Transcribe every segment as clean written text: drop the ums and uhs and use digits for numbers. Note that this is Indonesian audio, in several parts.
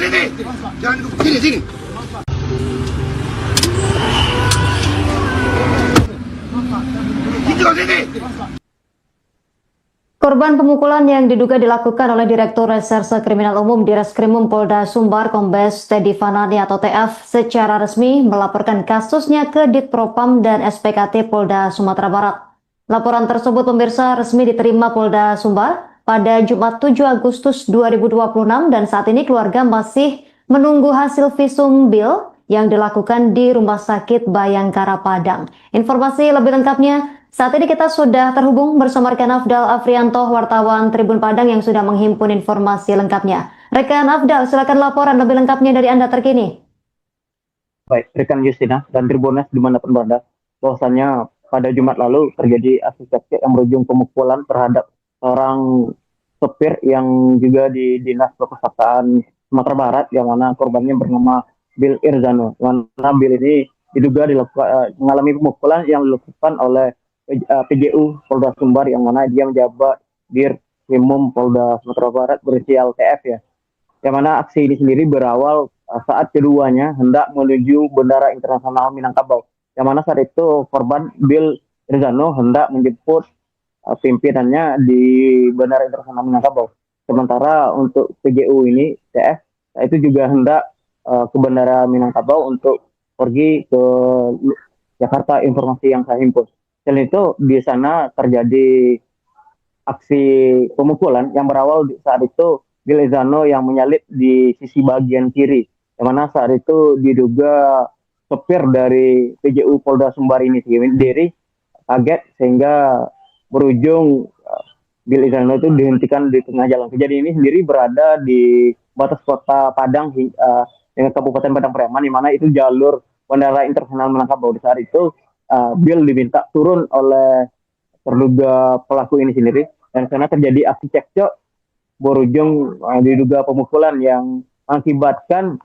sini. Jangan sini sini. Sini. Korban pemukulan yang diduga dilakukan oleh Direktur Reserse Kriminal Umum Direskrimum Polda Sumbar Kombes Teddy Fanani atau TF secara resmi melaporkan kasusnya ke Ditpropam dan SPKT Polda Sumatera Barat. Laporan tersebut pemirsa resmi diterima Polda Sumbar pada Jumat 7 Agustus 2026 dan saat ini keluarga masih menunggu hasil visum bil yang dilakukan di Rumah Sakit Bayangkara Padang. Informasi lebih lengkapnya saat ini kita sudah terhubung bersama rekan Afdal Afrianto, wartawan Tribun Padang yang sudah menghimpun informasi lengkapnya. Rekan Afdal, silakan laporan lebih lengkapnya dari Anda terkini. Baik, rekan Justina dan Tribuners dimanapun berada, bahwasannya pada Jumat lalu terjadi aksi cekcok yang berujung pemukulan terhadap seorang sopir yang juga di Dinas Perpustakaan Sumatera Barat, yang mana korbannya bernama Bil Irzano. Mana Bil ini diduga mengalami pemukulan yang dilakukan oleh PJU Polda Sumbar, yang mana dia menjabat Dirkrimum Polda Sumatera Barat berinisial TF ya. Yang mana aksi ini sendiri berawal saat keduanya hendak menuju Bandara Internasional Minangkabau. Yang mana saat itu korban Bil Irzano hendak menjemput pimpinannya di Bandara Internasional Minangkabau. Sementara untuk PJU ini TF itu juga hendak ke Bandara Minangkabau untuk pergi ke Jakarta, informasi yang saya himpun. Selain itu di sana terjadi aksi pemukulan yang berawal saat itu Bil Irzano yang menyalip di sisi bagian kiri, yang mana saat itu diduga sopir dari PJU Polda Sumbar ini sendiri kaget sehingga berujung Bil Irzano itu dihentikan di tengah jalan. Kejadian ini sendiri berada di batas kota Padang dengan Kabupaten Padang Pariaman, di mana itu jalur Bandara Internasional Minangkabau. Di saat itu Bil diminta turun oleh terduga pelaku ini sendiri, dan karena terjadi aksi cekcok berujung diduga pemukulan yang mengakibatkan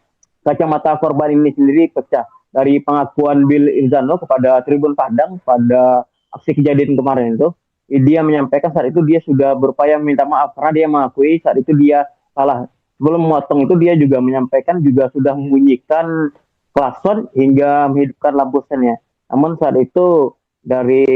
kacamata korban ini sendiri pecah. Dari pengakuan Bil Irzano kepada Tribun Padang pada aksi kejadian kemarin itu, dia menyampaikan saat itu dia sudah berupaya meminta maaf karena dia mengakui saat itu dia salah. Sebelum memotong itu dia juga menyampaikan juga sudah membunyikan klakson hingga menghidupkan lampu sennya. Namun saat itu dari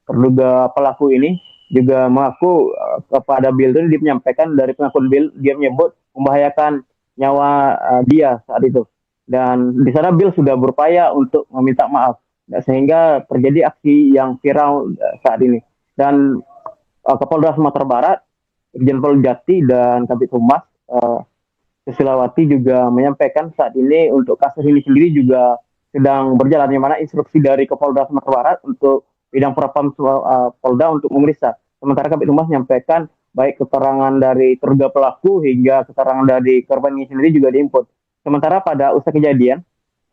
terduga pelaku ini juga mengaku kepada Bil itu, dia menyampaikan dari pengakuan Bil, dia menyebut membahayakan nyawa dia saat itu. Dan di sana Bil sudah berupaya untuk meminta maaf, sehingga terjadi aksi yang viral saat ini. Dan Kapolda Sumatera Barat, Irjen Pol Jati dan Kabid Humas Susilawati juga menyampaikan saat ini untuk kasus ini sendiri juga sedang berjalan, di mana instruksi dari Kapolda Sumatera Barat untuk bidang Propam Polda untuk memeriksa. Sementara Kabid Humas menyampaikan baik keterangan dari terduga pelaku hingga keterangan dari korban ini sendiri juga diinput. Sementara pada usai kejadian,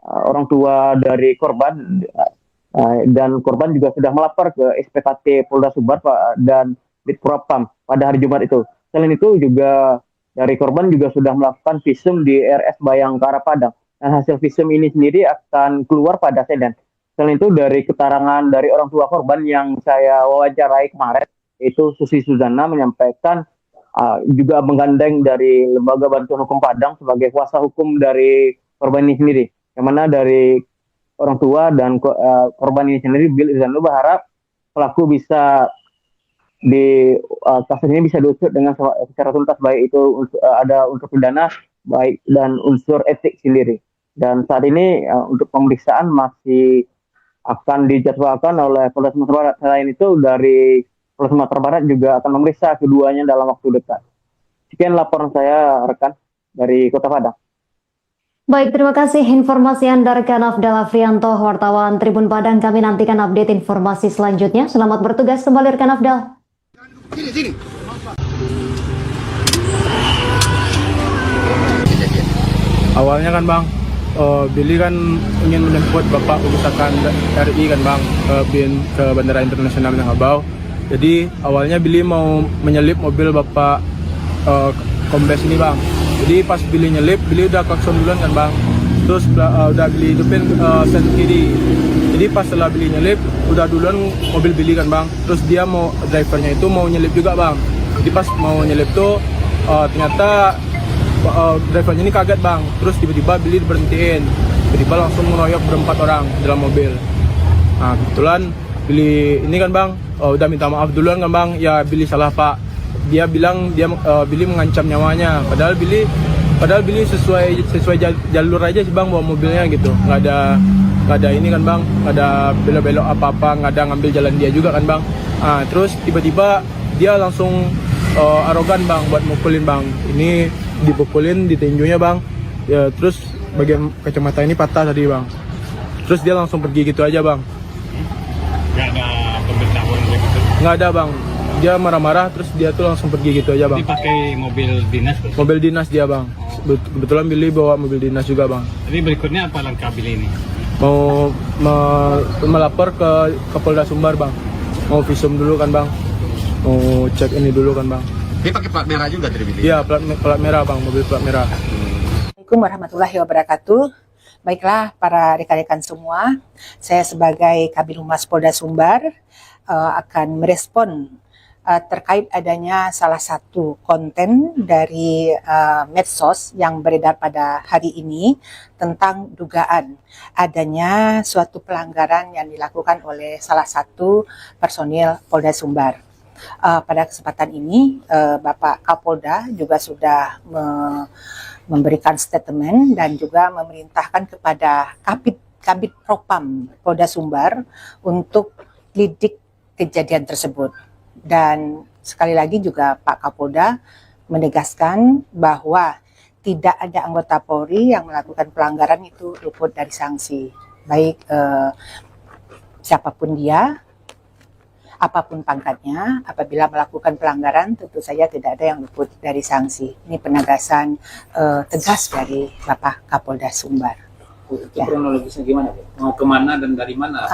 orang tua dari korban dan korban juga sudah melapor ke SPKT Polda Sumbar dan Ditpropam pada hari Jumat itu. Selain itu juga dari korban juga sudah melakukan visum di RS Bayangkara Padang. Dan hasil visum ini sendiri akan keluar pada Senin. Selain itu dari keterangan dari orang tua korban yang saya wawancarai kemarin, itu Susi Suzana menyampaikan juga menggandeng dari Lembaga Bantuan Hukum Padang sebagai kuasa hukum dari korban ini sendiri. Yang mana dari orang tua dan korban ini sendiri, Bil Irzano berharap pelaku bisa kasus ini bisa diusut dengan secara tuntas, baik itu ada unsur pidana baik dan unsur etik sendiri. Dan saat ini untuk pemeriksaan masih akan dijadwalkan oleh Polda Sumatera Barat. Selain itu dari Polda Sumatera Barat juga akan memeriksa keduanya dalam waktu dekat. Sekian laporan saya rekan dari Kota Padang. Baik, terima kasih informasi Anda rekan Afdal Afrianto, wartawan Tribun Padang. Kami nantikan update informasi selanjutnya. Selamat bertugas kembali rekan Afdal. Sini. Awalnya kan Bang, Billy kan ingin menjemput Bapak Perpustakaan RI kan Bang ke Bandara Internasional Minangkabau. Jadi awalnya Billy mau menyelip mobil Bapak Kombes ini Bang. Jadi pas Billy nyelip, Billy udah klakson duluan kan Bang. Terus udah Billy hidupin sen kiri. Jadi pas setelah Billy nyelip, udah duluan mobil Billy kan Bang. Terus dia drivernya itu mau nyelip juga Bang. Jadi pas mau nyelip tuh ternyata drivernya ini kaget bang, terus tiba-tiba Billy berhentiin, tiba-tiba langsung mengeroyok berempat orang dalam mobil. Nah kebetulan Billy ini kan bang, udah minta maaf duluan kan bang, ya Billy salah pak. Dia bilang Billy mengancam nyawanya, padahal Billy sesuai jalur aja sih bang bawa mobilnya gitu, nggak ada ini kan bang, nggak ada belok-belok apa-apa, nggak ada ngambil jalan dia juga kan bang. Nah, terus tiba-tiba dia langsung arogan bang buat mukulin bang, ini dipukulin di tinjunya bang, ya terus bagian kacamata ini patah tadi bang, terus dia langsung pergi gitu aja bang. Nggak ada pemberitahuan begitu? Nggak ada bang, dia marah-marah terus dia tuh langsung pergi gitu aja bang. Dipakai mobil dinas? Mobil dinas dia bang. Kebetulan Billy bawa mobil dinas juga bang. Jadi berikutnya apa langkah Billy ini? Mau melapor ke Kapolda Sumbar bang, mau visum dulu kan bang, mau cek ini dulu kan bang. Dia pakai plat merah juga dari Billy? Iya plat merah bang, mobil plat merah. Assalamualaikum warahmatullahi wabarakatuh. Baiklah para rekan-rekan semua, saya sebagai Kabid Humas Polda Sumbar akan merespon terkait adanya salah satu konten dari medsos yang beredar pada hari ini tentang dugaan adanya suatu pelanggaran yang dilakukan oleh salah satu personil Polda Sumbar. Pada kesempatan ini Bapak Kapolda juga sudah memberikan statement dan juga memerintahkan kepada Kabid Propam Polda Sumbar untuk lidik kejadian tersebut. Dan sekali lagi juga Pak Kapolda menegaskan bahwa tidak ada anggota Polri yang melakukan pelanggaran itu luput dari sanksi. Baik siapapun dia, apapun pangkatnya, apabila melakukan pelanggaran tentu saja tidak ada yang luput dari sanksi. Ini penegasan tegas dari Bapak Kapolda Sumbar. Ya. Kronologisnya gimana? Mau kemana dan dari mana?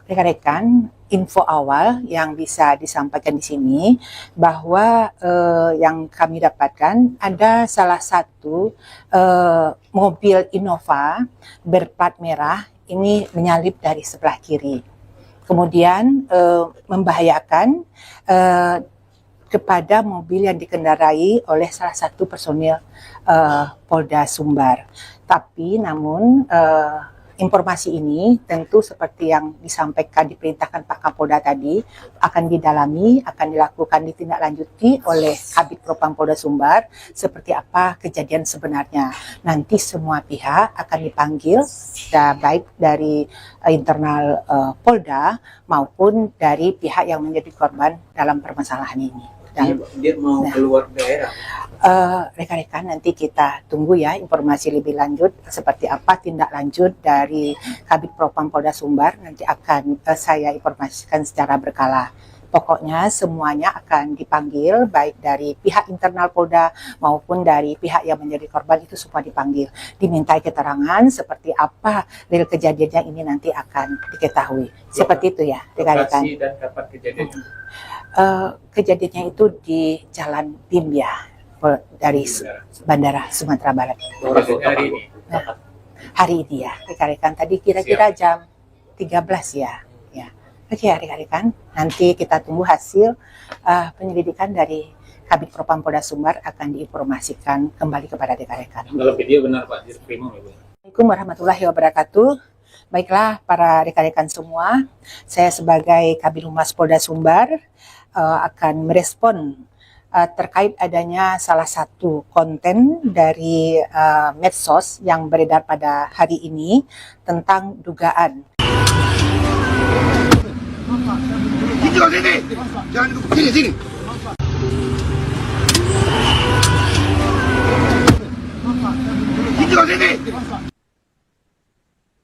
Rekan-rekan, info awal yang bisa disampaikan di sini bahwa yang kami dapatkan ada salah satu mobil Innova berplat merah ini menyalip dari sebelah kiri, kemudian membahayakan kepada mobil yang dikendarai oleh salah satu personil Polda Sumbar. Tapi namun informasi ini tentu seperti yang disampaikan, diperintahkan Pak Kapolda tadi, akan didalami, akan dilakukan ditindaklanjuti oleh Kabid Propam Polda Sumbar seperti apa kejadian sebenarnya. Nanti semua pihak akan dipanggil, baik dari internal Polda maupun dari pihak yang menjadi korban dalam permasalahan ini. Dia mau keluar daerah? Rekan-rekan, nanti kita tunggu ya informasi lebih lanjut seperti apa tindak lanjut dari Kabid Propam Polda Sumbar. Nanti akan saya informasikan secara berkala. Pokoknya semuanya akan dipanggil, baik dari pihak internal Polda maupun dari pihak yang menjadi korban, itu semua dipanggil. Dimintai keterangan seperti apa real kejadiannya, ini nanti akan diketahui. Seperti itu ya rekan-rekan. Lokasi dan kapan kejadiannya? Kejadiannya itu di Jalan Bimbia dari Bandara Sumatera Barat. Hari ini? Hari ini ya rekan-rekan, tadi kira-kira jam 13 ya. Oke ya rekan-rekan, nanti kita tunggu hasil penyelidikan dari Kabid Propam Polda Sumbar akan diinformasikan kembali kepada rekan-rekan. Kalau video benar Pak, direkam ya Bu. Assalamualaikum warahmatullahi wabarakatuh. Baiklah para rekan-rekan semua, saya sebagai Kabid Humas Polda Sumbar akan merespon terkait adanya salah satu konten dari medsos yang beredar pada hari ini tentang dugaan. Sini, jangan duduk sini. Sini.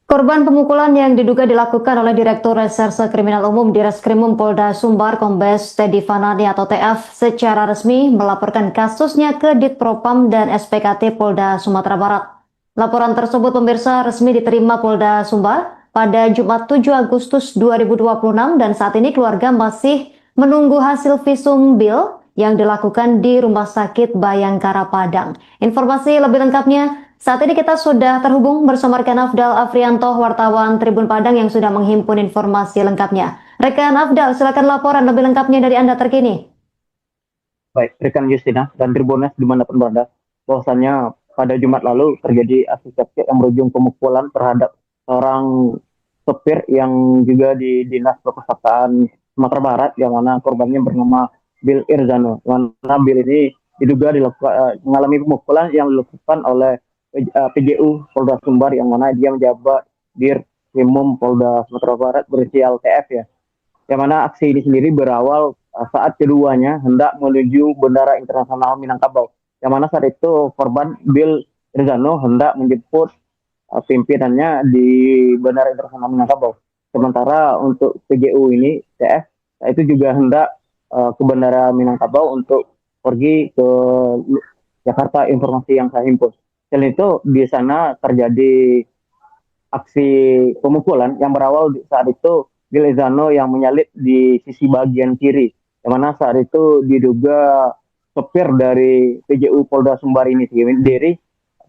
Korban pemukulan yang diduga dilakukan oleh Direktur Reserse Kriminal Umum di Reskrimum Polda Sumbar Kombes Teddy Fanani atau TF secara resmi melaporkan kasusnya ke Ditpropam dan SPKT Polda Sumatera Barat. Laporan tersebut pemirsa resmi diterima Polda Sumbar pada Jumat 7 Agustus 2026 dan saat ini keluarga masih menunggu hasil visum bil yang dilakukan di Rumah Sakit Bayangkara Padang. Informasi lebih lengkapnya saat ini kita sudah terhubung bersama rekan Afdal Afrianto, wartawan Tribun Padang yang sudah menghimpun informasi lengkapnya. Rekan Afdal, silakan laporan lebih lengkapnya dari Anda terkini. baik rekan Justina dan Tribuners dimanapun berada, bahwasannya pada Jumat lalu terjadi aksi cekcok yang berujung pemukulan terhadap seorang sopir yang juga di Dinas Perpustakaan Sumatera Barat, yang mana korbannya bernama Bill Irzano. Yang mana Bill ini diduga mengalami pemukulan yang dilakukan oleh PJU Polda Sumbar, yang mana dia menjabat Dirkrimum Polda Sumatera Barat berinisial TF ya. Yang mana aksi ini sendiri berawal saat keduanya hendak menuju Bandara Internasional Minangkabau. Yang mana saat itu korban Bill Irzano hendak menjemput pimpinannya di Bandara Internasional Minangkabau. Sementara untuk PJU ini TF itu juga hendak ke Bandara Minangkabau untuk pergi ke Jakarta, informasi yang saya himpun. Selain itu di sana terjadi aksi pemukulan yang berawal saat itu Bill Irzano yang menyalip di sisi bagian kiri, yang mana saat itu diduga sopir dari PJU Polda Sumbar ini sendiri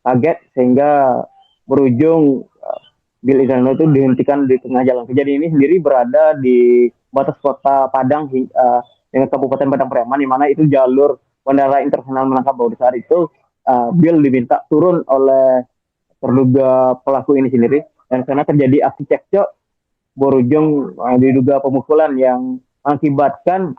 kaget sehingga berujung Bill Irzano itu dihentikan di tengah jalan. Kejadian ini sendiri berada di batas kota Padang dengan Kabupaten Padang Pariaman, di mana itu jalur Bandara Internasional Minangkabau. Di saat itu Bill diminta turun oleh terduga pelaku ini sendiri, dan karena terjadi aksi cekcok berujung diduga pemukulan yang mengakibatkan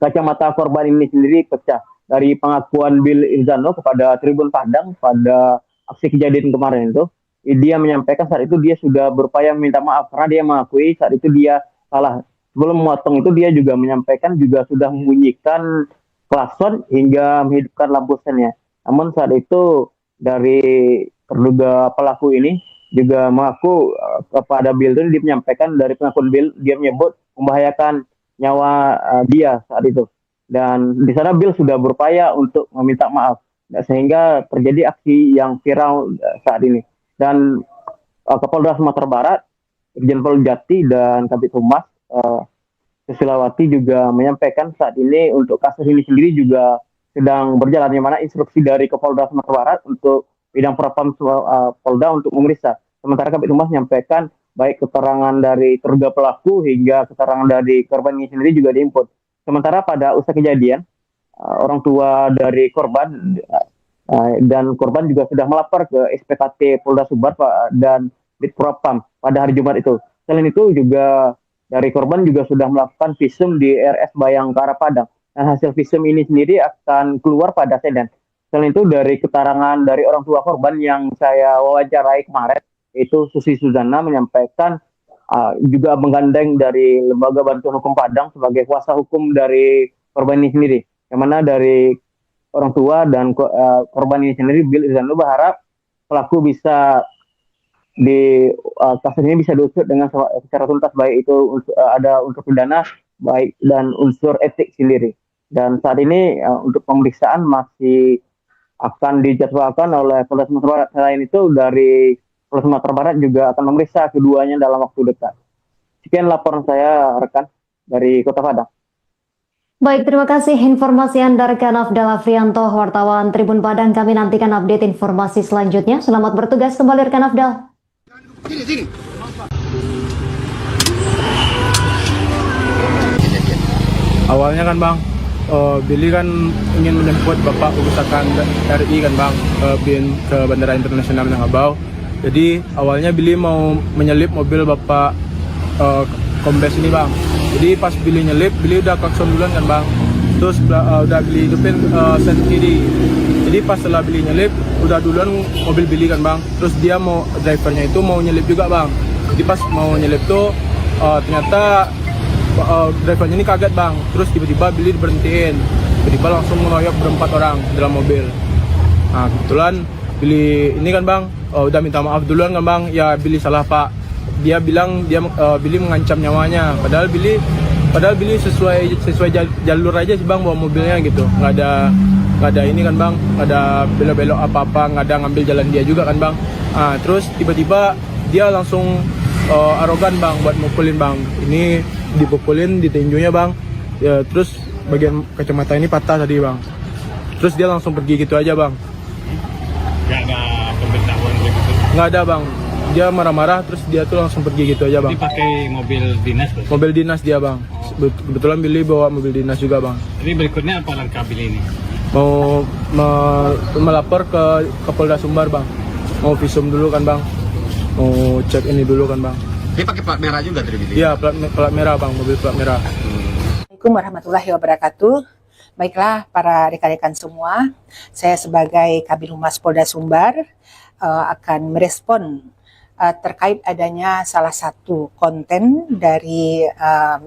kacamata korban ini sendiri pecah. Dari pengakuan Bill Irzano kepada Tribun Padang pada aksi kejadian kemarin itu, dia menyampaikan saat itu dia sudah berupaya meminta maaf karena dia mengakui saat itu dia salah. Sebelum memotong itu dia juga menyampaikan juga sudah membunyikan klakson hingga menghidupkan lampu sennya. Namun saat itu dari terduga pelaku ini juga mengaku kepada Bill itu, dia menyampaikan dari pengakuan Bill, dia menyebut membahayakan nyawa dia saat itu. Dan di sana Bill sudah berupaya untuk meminta maaf, sehingga terjadi aksi yang viral saat ini. Dan Kapolda Sumatera Barat, Irjen Pol Jati dan Kabid Humas Susilawati juga menyampaikan saat ini untuk kasus ini sendiri juga sedang berjalan, di mana instruksi dari Kapolda Sumatera Barat untuk bidang propam Polda untuk memeriksa. Sementara Kabid Humas menyampaikan baik keterangan dari terduga pelaku hingga keterangan dari korban ini sendiri juga diinput. Sementara pada usai kejadian, orang tua dari korban dan korban juga sudah melapor ke SPKT Polda Sumbar dan Ditpropam pada hari Jumat itu. Selain itu juga dari korban juga sudah melakukan visum di RS Bayangkara Padang. Dan hasil visum ini sendiri akan keluar pada Senin. Selain itu dari keterangan dari orang tua korban yang saya wawancarai kemarin, itu Susi Suzana menyampaikan juga menggandeng dari Lembaga Bantuan Hukum Padang sebagai kuasa hukum dari korban ini sendiri. Yang mana dari orang tua dan korban ini sendiri, Bill Irzano berharap pelaku bisa di kasus ini bisa diusut dengan secara tuntas, baik itu ada unsur pidana baik dan unsur etik sendiri. Dan saat ini untuk pemeriksaan masih akan dijadwalkan oleh Polda Sumatera Barat. Selain itu dari Polda Sumatera Barat juga akan memeriksa keduanya dalam waktu dekat. Sekian laporan saya, rekan, dari Kota Padang. Baik, terima kasih informasi Anda rekan Afdal Afrianto, wartawan Tribun Padang. Kami nantikan update informasi selanjutnya. Selamat bertugas kembali rekan Afdal. Sini. Awalnya kan Bang, Billy kan ingin menjemput Bapak Urusan RI kan Bang, ke Bandara Internasional Minangkabau. Jadi awalnya Billy mau menyelip mobil Bapak Kombes ini Bang. Jadi pas Billy nyelip, Billy udah klakson duluan kan Bang. Terus udah Billy hidupin sen kiri. Jadi pas setelah Billy nyelip, udah duluan mobil Billy kan Bang. Terus dia drivernya itu mau nyelip juga Bang. Jadi pas mau nyelip tuh ternyata drivernya ini kaget Bang. Terus tiba-tiba Billy berhentiin. Tiba-tiba langsung mengeroyok berempat orang dalam mobil. Nah kebetulan Billy ini kan Bang, udah minta maaf duluan kan Bang. Ya Billy salah Pak. Dia bilang Billy mengancam nyawanya. Padahal Billy sesuai jalur aja sih Bang bawa mobilnya gitu. Nggak ada ini kan Bang, nggak ada belok-belok apa-apa, nggak ada ngambil jalan dia juga kan Bang. Terus tiba-tiba dia langsung arogan Bang buat mukulin Bang. Ini dipukulin di tinjunya Bang. Ya, terus bagian kacamata ini patah tadi Bang. Terus dia langsung pergi gitu aja Bang. Nggak ada pemberitahuan begitu. Nggak ada Bang. dia marah-marah terus dia tuh langsung pergi gitu aja bang. Dipakai mobil dinas berarti? Mobil dinas dia bang. Kebetulan Billy bawa mobil dinas juga bang. Jadi berikutnya apa langkah Billy ini? Mau melapor ke Kapolda Sumbar bang. Mau visum dulu kan bang. Mau cek ini dulu kan bang. Dia pakai plat merah juga dari Billy? Iya plat merah bang, mobil plat merah. Assalamualaikum warahmatullahi wabarakatuh. Baiklah para rekan-rekan semua, saya sebagai Kabid Humas Polda Sumbar akan merespon terkait adanya salah satu konten dari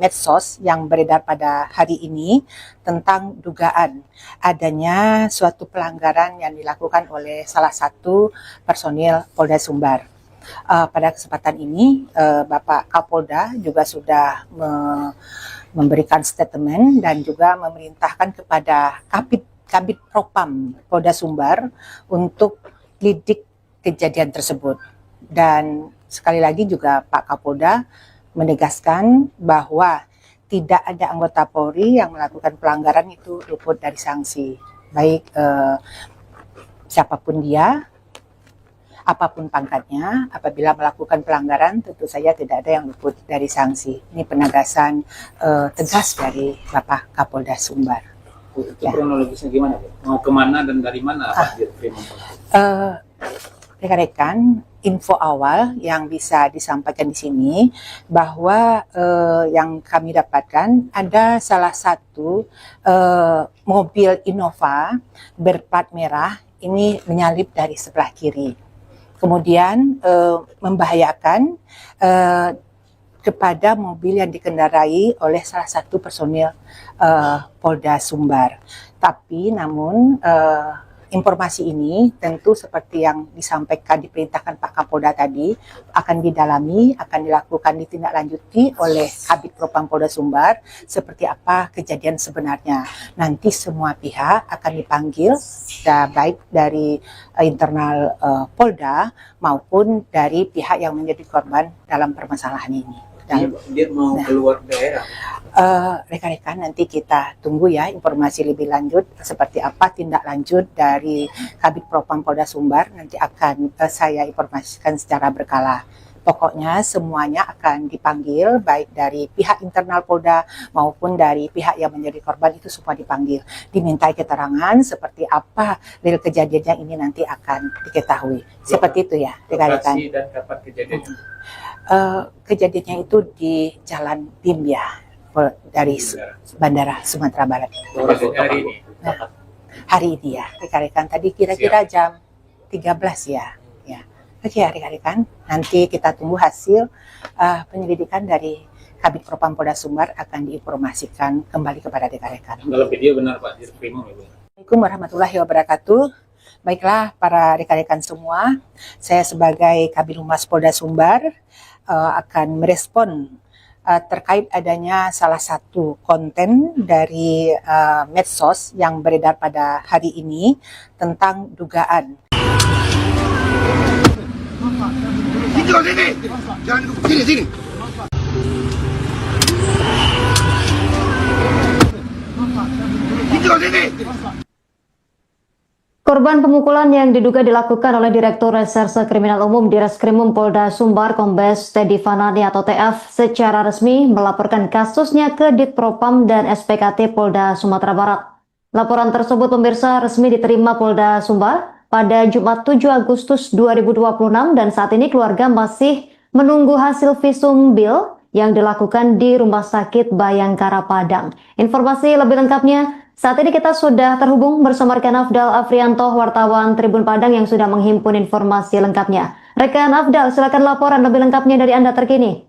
medsos yang beredar pada hari ini tentang dugaan adanya suatu pelanggaran yang dilakukan oleh salah satu personil Polda Sumbar. Pada kesempatan ini Bapak Kapolda juga sudah memberikan statement dan juga memerintahkan kepada Kabid Propam Polda Sumbar untuk lidik kejadian tersebut. Dan sekali lagi juga Pak Kapolda menegaskan bahwa tidak ada anggota Polri yang melakukan pelanggaran itu luput dari sanksi. Baik siapapun dia, apapun pangkatnya, apabila melakukan pelanggaran tentu saja tidak ada yang luput dari sanksi. Ini penegasan tegas dari Bapak Kapolda Sumbar. Itu kronologisnya gimana Bu? Mau kemana dan dari mana Pak Dirkrim? Rekan-rekan, info awal yang bisa disampaikan di sini bahwa yang kami dapatkan ada salah satu mobil Innova berplat merah ini menyalip dari sebelah kiri. Kemudian membahayakan kepada mobil yang dikendarai oleh salah satu personil Polda Sumbar. Tapi namun informasi ini tentu seperti yang disampaikan, diperintahkan Pak Kapolda tadi, akan didalami, akan dilakukan ditindaklanjuti oleh Kabid Propam Polda Sumbar seperti apa kejadian sebenarnya. Nanti semua pihak akan dipanggil, baik dari internal Polda maupun dari pihak yang menjadi korban dalam permasalahan ini. Dia mau keluar daerah? Rekan-rekan, nanti kita tunggu ya informasi lebih lanjut seperti apa tindak lanjut dari Kabid Propam Polda Sumbar. Nanti akan saya informasikan secara berkala. Pokoknya semuanya akan dipanggil, baik dari pihak internal Polda maupun dari pihak yang menjadi korban, itu semua dipanggil. Dimintai keterangan seperti apa real kejadiannya, ini nanti akan diketahui. Seperti itu ya rekan-rekan. Lokasi dan kapan kejadiannya? Kejadiannya itu di Jalan Bimbia dari Bandara Sumatera Barat. Hari ini? Hari ini ya rekan-rekan, tadi kira-kira jam 13 ya. Oke ya rekan-rekan, nanti kita tunggu hasil penyelidikan dari Kabid Propam Polda Sumbar, akan diinformasikan kembali kepada rekan-rekan. Kalau video benar Pak Dirkrim Ibu. Assalamualaikum warahmatullahi wabarakatuh. Baiklah para rekan-rekan semua, saya sebagai Kabid Humas Polda Sumbar akan merespon terkait adanya salah satu konten dari medsos yang beredar pada hari ini tentang dugaan Sini kau sini! Jangan duduk sini, sini! Sini kau sini! Korban pemukulan yang diduga dilakukan oleh Direktur Reserse Kriminal Umum di Reskrimum Polda Sumbar Kombes Teddy Fanani atau TF secara resmi melaporkan kasusnya ke Ditpropam dan SPKT Polda Sumatera Barat. Laporan tersebut pemirsa resmi diterima Polda Sumbar pada Jumat 7 Agustus 2026 dan saat ini keluarga masih menunggu hasil visum bil yang dilakukan di Rumah Sakit Bayangkara Padang. Informasi lebih lengkapnya saat ini kita sudah terhubung bersama rekan Afdal Afrianto, wartawan Tribun Padang yang sudah menghimpun informasi lengkapnya. Rekan Afdal, silakan laporan lebih lengkapnya dari Anda terkini.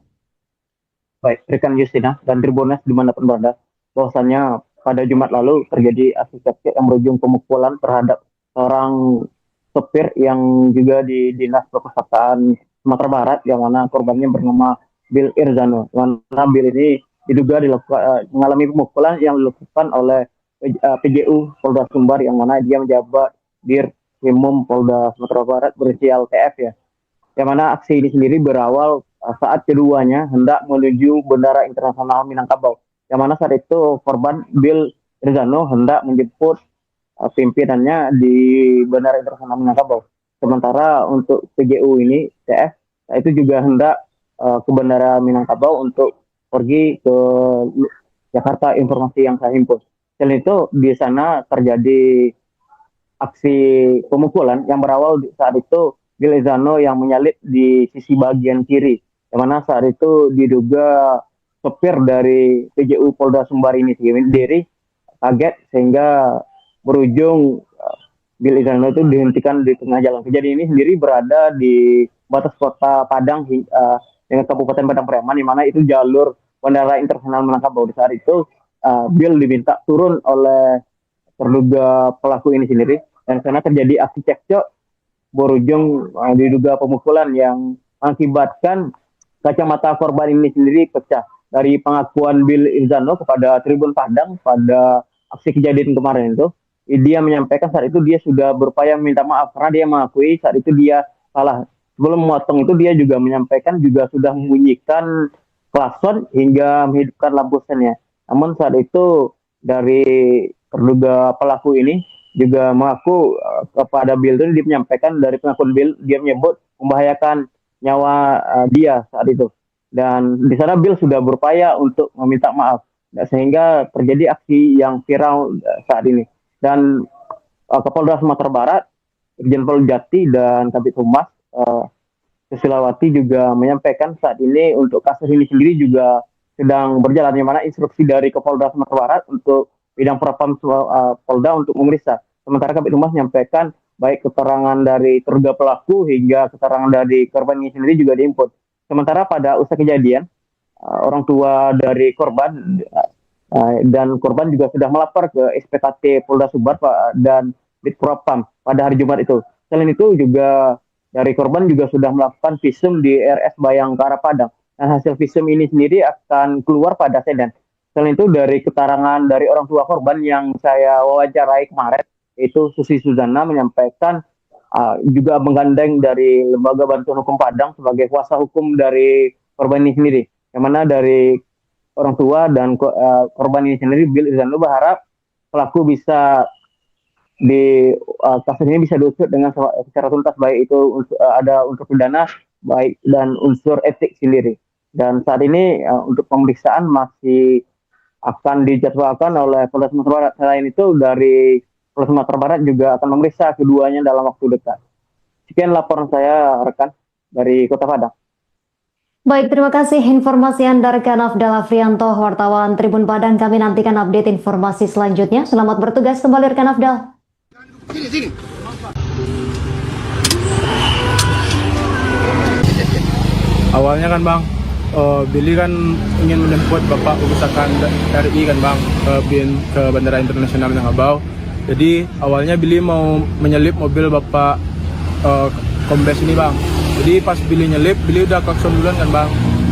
Baik, rekan Justina dan Tribunas dimanapun berada, bahwasannya pada Jumat lalu terjadi aksi cekcok yang berujung pemukulan terhadap seorang sopir yang juga di Dinas Perpustakaan Sumatera Barat, yang mana korbannya bernama Bill Irzano. Yang mana Bill ini diduga mengalami pemukulan yang dilakukan oleh PJU Polda Sumbar, yang mana dia menjabat Dirkrimum Polda Sumatera Barat berinisial TF ya. Yang mana aksi ini sendiri berawal saat keduanya hendak menuju Bandara Internasional Minangkabau. Yang mana saat itu korban Bill Irzano hendak menjemput pimpinannya di Bandara Internasional Minangkabau. Sementara untuk PJU ini TF itu juga hendak ke Bandara Minangkabau untuk pergi ke Jakarta, informasi yang saya himpun. Selain itu di sana terjadi aksi pemukulan yang berawal saat itu Bill Izano yang menyalip di sisi bagian kiri, yang mana saat itu diduga sopir dari PJU Polda Sumbar ini sendiri kaget sehingga berujung Bill Izano itu dihentikan di tengah jalan. Kejadian ini sendiri berada di batas kota Padang dengan Kabupaten Padang Pariaman, di mana itu jalur Bandara Internasional Minangkabau. Di saat itu Bill diminta turun oleh terduga pelaku ini sendiri, dan sana terjadi aksi cekcok berujung diduga pemukulan yang mengakibatkan kacamata korban ini sendiri pecah. Dari pengakuan Bill Izano kepada Tribun Padang pada aksi kejadian kemarin itu, dia menyampaikan saat itu dia sudah berupaya minta maaf karena dia mengakui saat itu dia salah. Sebelum memotong itu dia juga menyampaikan juga sudah membunyikan klakson hingga menghidupkan lampu sennya. Namun saat itu dari terduga pelaku ini juga mengaku kepada Bill itu, dia menyampaikan dari pengakuan Bill, dia menyebut membahayakan nyawa dia saat itu. Dan di sana Bill sudah berupaya untuk meminta maaf, sehingga terjadi aksi yang viral saat ini. Dan Kapolda Sumatera Barat, Irjen Pol Jati dan Kabid Humas Susilawati juga menyampaikan saat ini untuk kasus ini sendiri juga sedang berjalan, di mana instruksi dari Kapolda Sumatera Barat untuk bidang propam Polda untuk memeriksa. Sementara Kabid Humas menyampaikan baik keterangan dari terduga pelaku hingga keterangan dari korban ini sendiri juga diinput. Sementara pada usai kejadian, orang tua dari korban dan korban juga sudah melapor ke SPKT Polda Sumbar dan Ditpropam pada hari Jumat itu. Selain itu juga dari korban juga sudah melakukan visum di RS Bayangkara Padang. Dan hasil visum ini sendiri akan keluar pada Senin. Selain itu dari keterangan dari orang tua korban yang saya wawancarai kemarin, itu Susi Suzana menyampaikan juga menggandeng dari Lembaga Bantuan Hukum Padang sebagai kuasa hukum dari korban ini sendiri. Yang mana dari orang tua dan korban ini sendiri, Bill Izano berharap pelaku bisa di kasus ini bisa diusut dengan secara tuntas, baik itu ada unsur pidana baik dan unsur etik sendiri. Dan saat ini untuk pemeriksaan masih akan dijadwalkan oleh Polda Sumatera Barat. Selain itu dari Polda Sumatera Barat juga akan memeriksa keduanya dalam waktu dekat. Sekian laporan saya, rekan, dari Kota Padang. Baik, terima kasih informasi Anda rekan Afdal Afrianto, wartawan Tribun Padang. Kami nantikan update informasi selanjutnya. Selamat bertugas kembali rekan Afdal. Sini. Awalnya kan bang, Billy kan ingin menjemput Bapak urusan RI kan bang, ke Bandara Internasional Minangkabau. Jadi awalnya Billy mau menyelip mobil Bapak Kombes ini bang. Jadi pas Billy nyelip, Billy udah klakson duluan kan bang.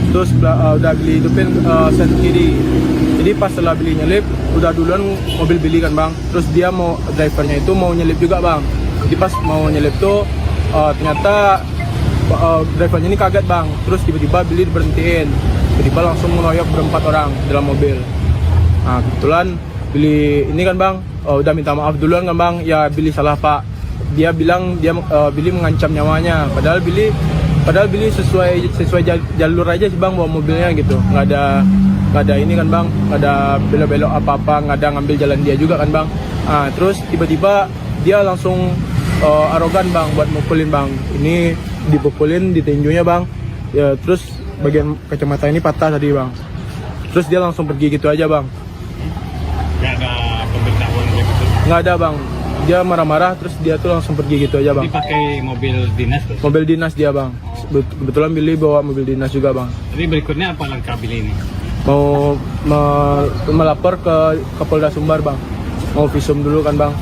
Terus udah Billy hidupin sen kiri. Jadi pas setelah Billy nyelip, udah duluan mobil Billy kan bang. Terus dia drivernya itu mau nyelip juga bang. Jadi pas mau nyelip tuh ternyata drivernya ini kaget bang. Terus tiba-tiba Billy berhentiin. Tiba-tiba langsung mengeroyok berempat orang dalam mobil. Nah kebetulan Billy ini kan bang, udah minta maaf duluan kan bang. Ya Billy salah pak. Dia bilang Billy mengancam nyawanya. Padahal Billy sesuai jalur aja sih bang bawa mobilnya gitu. Nggak ada ini kan bang, nggak ada belok-belok apa-apa, nggak ada ngambil jalan dia juga kan bang. Nah, terus tiba-tiba dia langsung arogan bang buat mukulin bang. Ini dipukulin di tinjunya bang. Ya terus bagian kacamata ini patah tadi bang. Terus dia langsung pergi gitu aja bang. Nggak ada pemberitahuan gitu. Nggak ada bang. Dia marah-marah terus dia tuh langsung pergi gitu aja bang. Dipakai mobil dinas tuh? Mobil dinas dia bang. Kebetulan Billy bawa mobil dinas juga bang. Jadi berikutnya apa langkah Billy ini? Mau melapor ke Kapolda Sumbar bang. Mau visum dulu kan bang.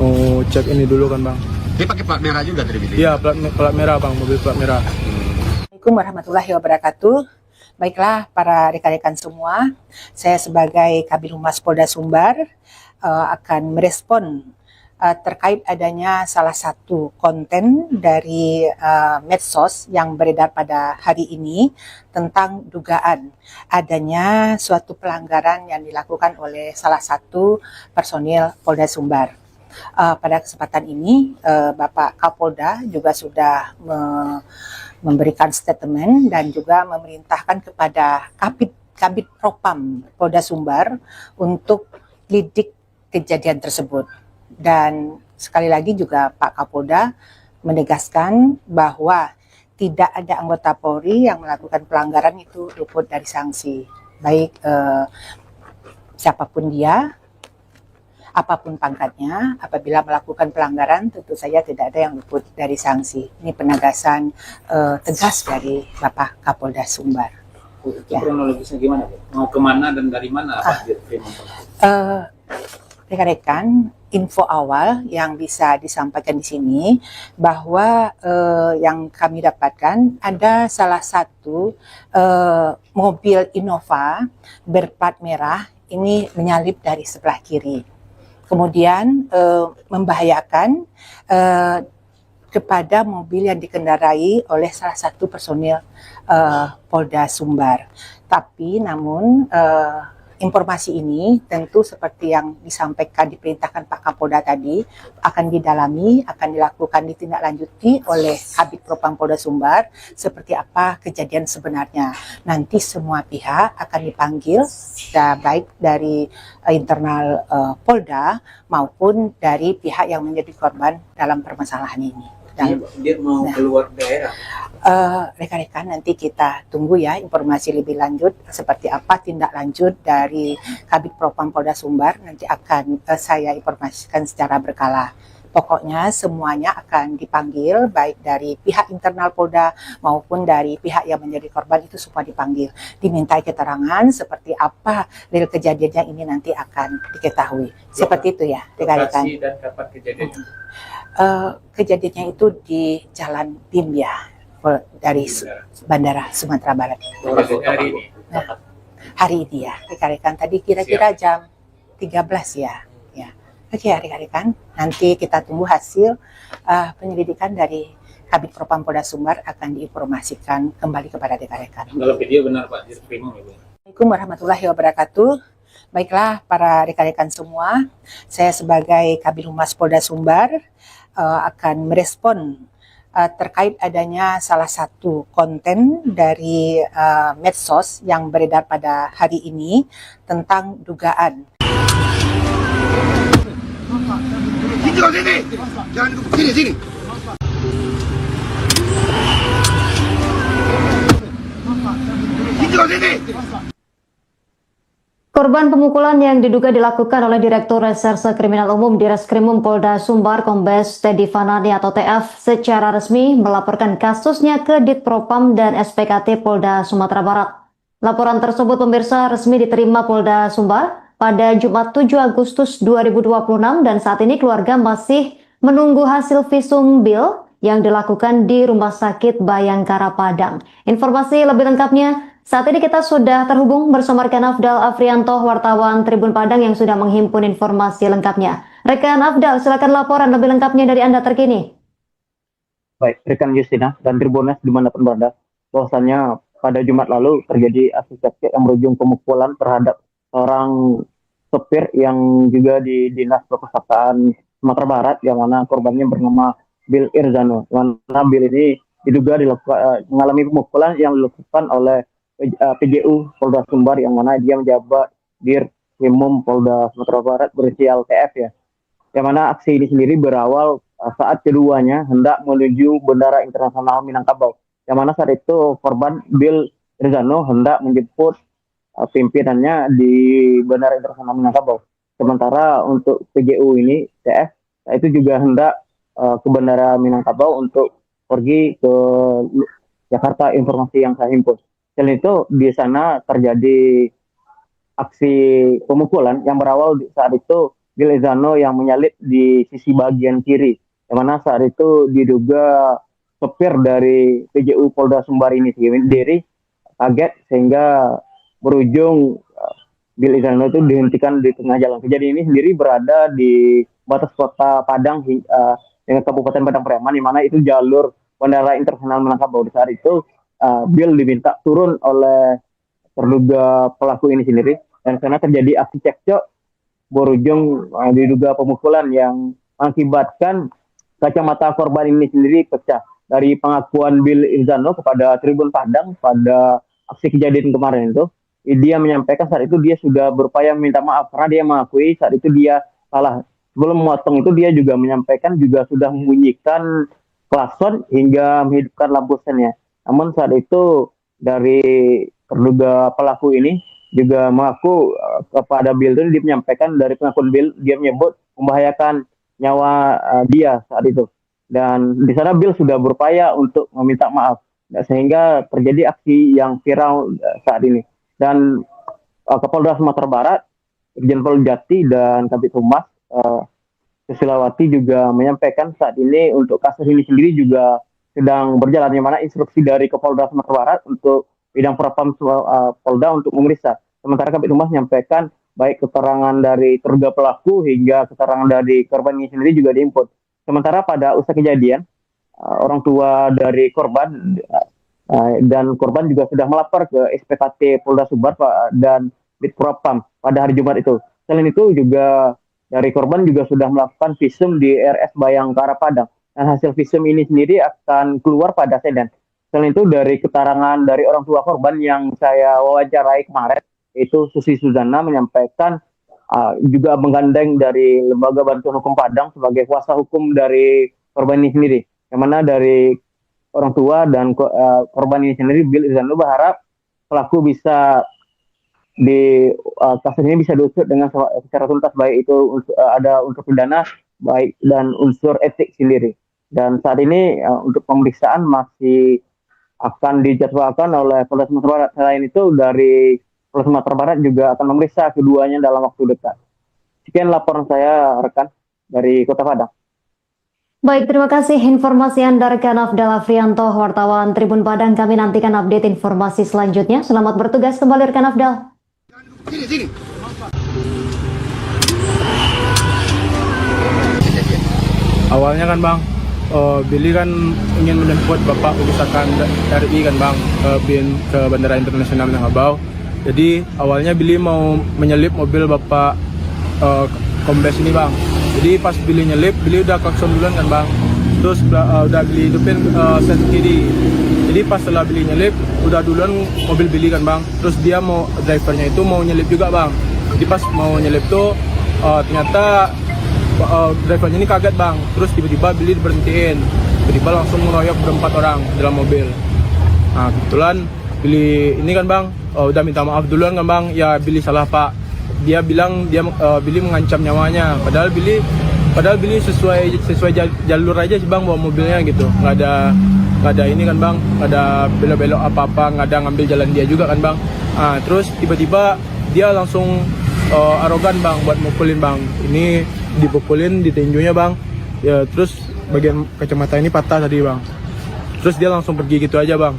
Mau cek ini dulu kan bang. Dia pakai plat merah juga dari Billy? Iya plat merah bang, mobil plat merah. Assalamualaikum warahmatullahi wabarakatuh. Baiklah para rekan-rekan semua, saya sebagai Kabid Humas Polda Sumbar akan merespon terkait adanya salah satu konten dari medsos yang beredar pada hari ini tentang dugaan adanya suatu pelanggaran yang dilakukan oleh salah satu personil Polda Sumbar. Pada kesempatan ini Bapak Kapolda juga sudah memberikan statement dan juga memerintahkan kepada Kabid Propam Polda Sumbar untuk lidik kejadian tersebut. Dan sekali lagi juga Pak Kapolda menegaskan bahwa tidak ada anggota Polri yang melakukan pelanggaran itu luput dari sanksi, baik siapapun dia, apapun pangkatnya, apabila melakukan pelanggaran tentu saja tidak ada yang luput dari sanksi. Ini penegasan tegas dari Bapak Kapolda Sumbar. Itu kronologisnya gimana, Bu? Mau kemana dan dari mana Pak Dirkrim? Rekan-rekan, info awal yang bisa disampaikan di sini bahwa yang kami dapatkan ada salah satu mobil Innova berplat merah ini menyalip dari sebelah kiri, kemudian membahayakan kepada mobil yang dikendarai oleh salah satu personil Polda Sumbar. Tapi namun informasi ini tentu seperti yang disampaikan, diperintahkan Pak Kapolda tadi, akan didalami, akan dilakukan ditindaklanjuti oleh Kabid Propam Polda Sumbar seperti apa kejadian sebenarnya. Nanti semua pihak akan dipanggil, baik dari internal Polda maupun dari pihak yang menjadi korban dalam permasalahan ini. Dia mau keluar daerah. Rekan-rekan, nanti kita tunggu ya informasi lebih lanjut seperti apa tindak lanjut dari Kabid Propam Polda Sumbar. Nanti akan saya informasikan secara berkala. Pokoknya semuanya akan dipanggil, baik dari pihak internal Polda maupun dari pihak yang menjadi korban, itu semua dipanggil. Dimintai keterangan seperti apa real kejadiannya, ini nanti akan diketahui. Seperti itu ya rekan-rekan. Lokasi dan kapan kejadiannya? Kejadiannya itu di Jalan Bimbia dari Bandara Sumatera Barat. Hari ini. Hari ini ya rekan-rekan, tadi kira-kira jam 13 ya. Oke ya rekan-rekan, nanti kita tunggu hasil penyelidikan dari Kabid Propam Polda Sumbar, akan diinformasikan kembali kepada rekan-rekan. Kalau video benar Pak Dirkrim, Ibu. Assalamualaikum warahmatullahi wabarakatuh. Baiklah para rekan-rekan semua, saya sebagai Kabid Humas Polda Sumbar akan merespon terkait adanya salah satu konten dari medsos yang beredar pada hari ini tentang dugaan Sini kau sini. Jangan sini. Sini kau sini. Korban pemukulan yang diduga dilakukan oleh Direktur Reserse Kriminal Umum di Reskrimum Polda Sumbar Kombes Teddy Fanani atau TF secara resmi melaporkan kasusnya ke Ditpropam dan SPKT Polda Sumatera Barat. Laporan tersebut pemirsa resmi diterima Polda Sumbar pada Jumat 7 Agustus 2026 dan saat ini keluarga masih menunggu hasil visum bil yang dilakukan di Rumah Sakit Bayangkara Padang. Informasi lebih lengkapnya saat ini kita sudah terhubung bersama rekan Afdal Afrianto, wartawan Tribun Padang yang sudah menghimpun informasi lengkapnya. Rekan Afdal, silakan laporan lebih lengkapnya dari Anda terkini. Baik, rekan Justina dan Tribunas dimanapun berada, bahwasannya pada Jumat lalu terjadi aksi cekcok yang berujung pemukulan terhadap seorang sopir yang juga di Dinas Perpustakaan Sumatera Barat, yang mana korbannya bernama Bil Irzano. Yang mana Bil ini diduga mengalami pemukulan yang dilakukan oleh PJU Polda Sumbar, yang mana dia menjabat Dirkrimum Polda Sumatera Barat berinisial TF ya. Yang mana aksi ini sendiri berawal saat keduanya hendak menuju Bandara Internasional Minangkabau. Yang mana saat itu korban Bil Irzano hendak menjemput pimpinannya di Bandara Internasional Minangkabau. Sementara untuk PJU ini TF itu juga hendak ke Bandara Minangkabau untuk pergi ke Jakarta, informasi yang saya himpun. Selain itu di sana terjadi aksi pemukulan yang berawal saat itu Bil Irzano yang menyalip di sisi bagian kiri, yang mana saat itu diduga sopir dari PJU Polda Sumbar ini sendiri kaget sehingga berujung Bil Irzano itu dihentikan di tengah jalan. Kejadian ini sendiri berada di batas kota Padang dengan Kabupaten Padang Pariaman, di mana itu jalur Bandara Internasional Minangkabau. Di saat itu Bil diminta turun oleh terduga pelaku ini sendiri, dan karena terjadi aksi cekcok berujung diduga pemukulan yang mengakibatkan kacamata korban ini sendiri pecah. dari pengakuan Bill Irzano kepada Tribun Padang pada aksi kejadian kemarin itu, dia menyampaikan saat itu dia sudah berupaya meminta maaf karena dia mengakui saat itu dia salah. Sebelum memotong itu dia juga menyampaikan juga sudah membunyikan klakson hingga menghidupkan lampu sennya. Namun saat itu dari terduga pelaku ini juga mengaku kepada Bill itu dia menyampaikan dari pengakuan Bill, dia menyebut membahayakan nyawa dia saat itu. Dan di sana Bill sudah berupaya untuk meminta maaf sehingga terjadi aksi yang viral saat ini. Dan Kapolda Sumatera Barat, Irjen Pol Jati dan Kabid Humas Susilawati juga menyampaikan saat ini untuk kasus ini sendiri juga sedang berjalan, di mana instruksi dari Kapolda Sumatera Barat untuk bidang propam Polda untuk memeriksa. Sementara Kabid Humas menyampaikan baik keterangan dari terduga pelaku hingga keterangan dari korban ini sendiri juga diinput. Sementara pada usai kejadian, orang tua dari korban dan korban juga sudah melapor ke SPKT Polda Sumbar dan Bitpropam pada hari Jumat itu. Selain itu juga dari korban juga sudah melakukan visum di RS Bayangkara Padang. Dan hasil visum ini sendiri akan keluar pada Senin. Selain itu dari keterangan dari orang tua korban yang saya wawancarai kemarin, itu Susi Suzana menyampaikan juga menggandeng dari Lembaga Bantuan Hukum Padang sebagai kuasa hukum dari korban ini sendiri. Yang mana dari orang tua dan korban ini sendiri, Bill Irzano berharap pelaku bisa di kasus ini bisa diusut dengan secara tuntas, baik itu ada unsur pidana baik dan unsur etik sendiri. Dan saat ini untuk pemeriksaan masih akan dijadwalkan oleh Polda Sumatera Barat. Selain itu dari Polda Sumatera Barat juga akan memeriksa keduanya dalam waktu dekat. Sekian laporan saya rekan dari Kota Padang. Baik, terima kasih informasi Anda rekan Afdal Afrianto, wartawan Tribun Padang. Kami nantikan update informasi selanjutnya. Selamat bertugas kembali rekan Afdal. Sini. Awalnya kan Bang, Billy kan ingin menjemput Bapak urusan RI kan Bang, ke Bandara Internasional Minangkabau. Jadi awalnya Billy mau menyelip mobil Bapak Kombes ini Bang. Jadi pas Billy nyelip, Billy udah klakson duluan kan Bang. Terus udah Billy hidupin sen kiri. Jadi pas setelah Billy nyelip, udah duluan mobil Billy kan Bang. Terus dia drivernya itu mau nyelip juga Bang. Jadi pas mau nyelip tuh ternyata drivernya ini kaget Bang. Terus tiba-tiba Billy berhentiin. Tiba-tiba langsung ngeroyok berempat orang dalam mobil. Nah kebetulan Billy ini kan Bang, udah minta maaf duluan kan Bang. Ya Billy salah Pak. Dia bilang Billy mengancam nyawanya. Padahal Billy sesuai jalur aja sih Bang bawa mobilnya gitu. Nggak ada ini kan Bang, nggak ada belok-belok apa-apa, nggak ada ngambil jalan dia juga kan Bang. Terus tiba-tiba dia langsung arogan Bang buat mukulin Bang. Ini dipukulin di tinjunya Bang. Ya terus bagian kacamata ini patah tadi Bang. Terus dia langsung pergi gitu aja Bang.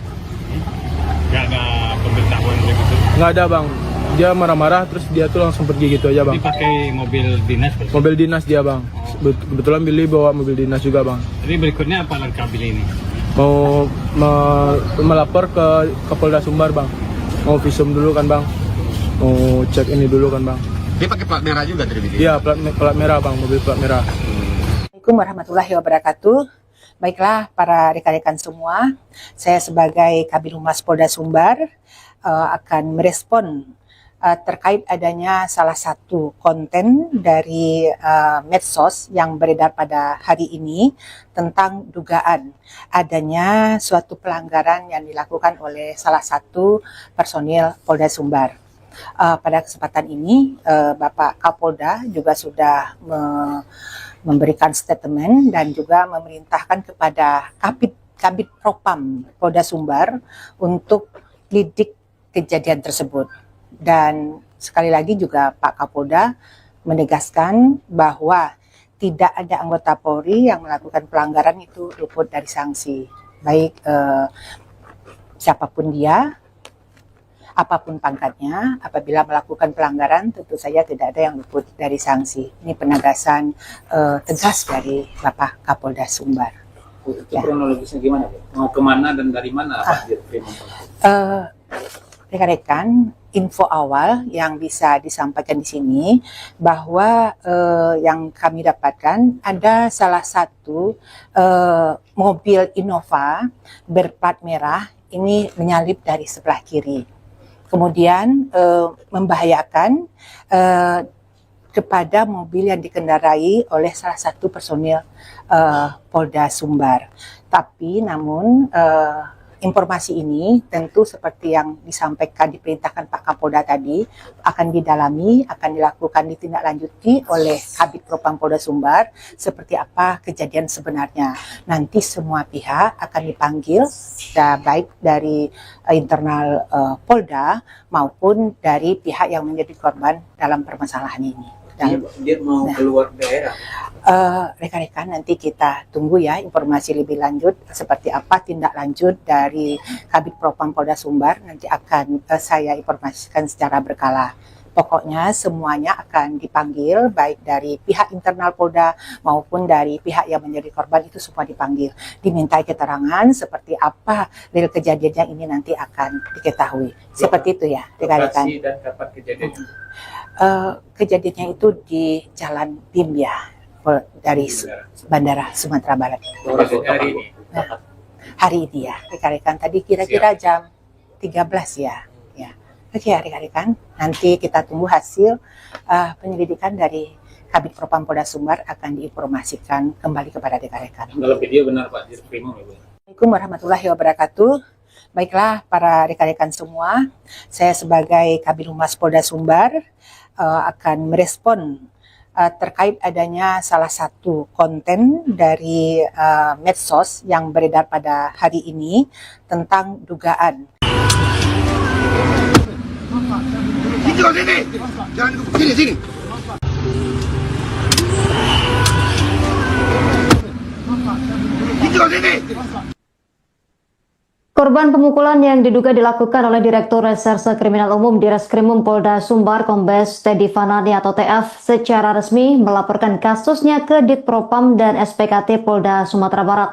Nggak ada pemberitahuan begitu? Nggak ada Bang. Dia marah-marah terus dia tuh langsung pergi gitu aja Bang. Dia pakai mobil dinas? Mobil dinas dia Bang. Kebetulan Billy bawa mobil dinas juga Bang. Jadi berikutnya apa langkah Billy ini? Mau melapor ke Kapolda Sumbar Bang. Mau visum dulu kan Bang. Mau cek ini dulu kan Bang. Dia pakai plat merah juga tadi. Iya, plat merah Bang, mobil plat merah. Assalamualaikum warahmatullahi wabarakatuh. Baiklah para rekan-rekan semua, saya sebagai Kabid Humas Polda Sumbar akan merespon terkait adanya salah satu konten dari medsos yang beredar pada hari ini tentang dugaan adanya suatu pelanggaran yang dilakukan oleh salah satu personil Polda Sumbar. Pada kesempatan ini Bapak Kapolda juga sudah memberikan statement dan juga memerintahkan kepada Kabid Propam Polda Sumbar untuk lidik kejadian tersebut. Dan sekali lagi juga Pak Kapolda menegaskan bahwa tidak ada anggota Polri yang melakukan pelanggaran itu luput dari sanksi. Baik siapapun dia, apapun pangkatnya, apabila melakukan pelanggaran tentu saja tidak ada yang luput dari sanksi. Ini penegasan tegas dari Bapak Kapolda Sumbar. Itu kronologisnya gimana Bu? Mau kemana dan dari mana Pak? rekan-rekan, info awal yang bisa disampaikan di sini bahwa yang kami dapatkan ada salah satu mobil Innova berplat merah ini menyalip dari sebelah kiri, kemudian membahayakan kepada mobil yang dikendarai oleh salah satu personil Polda Sumbar. Tapi namun informasi ini tentu seperti yang disampaikan, diperintahkan Pak Kapolda tadi, akan didalami, akan dilakukan ditindaklanjuti oleh Kabid Propam Polda Sumbar seperti apa kejadian sebenarnya. Nanti semua pihak akan dipanggil, baik dari internal Polda maupun dari pihak yang menjadi korban dalam permasalahan ini. Dia mau keluar daerah. Rekan-rekan, nanti kita tunggu ya informasi lebih lanjut seperti apa tindak lanjut dari Kabid Propam Polda Sumbar. Nanti akan saya informasikan secara berkala. Pokoknya semuanya akan dipanggil, baik dari pihak internal Polda maupun dari pihak yang menjadi korban, itu semua dipanggil. Dimintai keterangan seperti apa real kejadiannya, ini nanti akan diketahui. Seperti itu ya rekan-rekan. Lokasi dan kapan kejadiannya? Kejadiannya itu di Jalan Bim ya, dari Bandara Sumatera Barat. Hari ini. Hari ini ya rekan-rekan, tadi kira-kira jam 13 ya. Oke ya rekan-rekan, nanti kita tunggu hasil penyelidikan dari Kabid Propam Polda Sumbar, akan diinformasikan kembali kepada rekan-rekan. Kalau video benar Pak, direkrimo ya Bu. Assalamualaikum warahmatullahi wabarakatuh. Baiklah para rekan-rekan semua, saya sebagai Kabid Humas Polda Sumbar akan merespon terkait adanya salah satu konten dari medsos yang beredar pada hari ini tentang dugaan Sini, jangan sini. Sini. Korban pemukulan yang diduga dilakukan oleh Direktur Reserse Kriminal Umum di Reskrimum Polda Sumbar Kombes Teddy Fanani atau TF secara resmi melaporkan kasusnya ke Ditpropam dan SPKT Polda Sumatera Barat.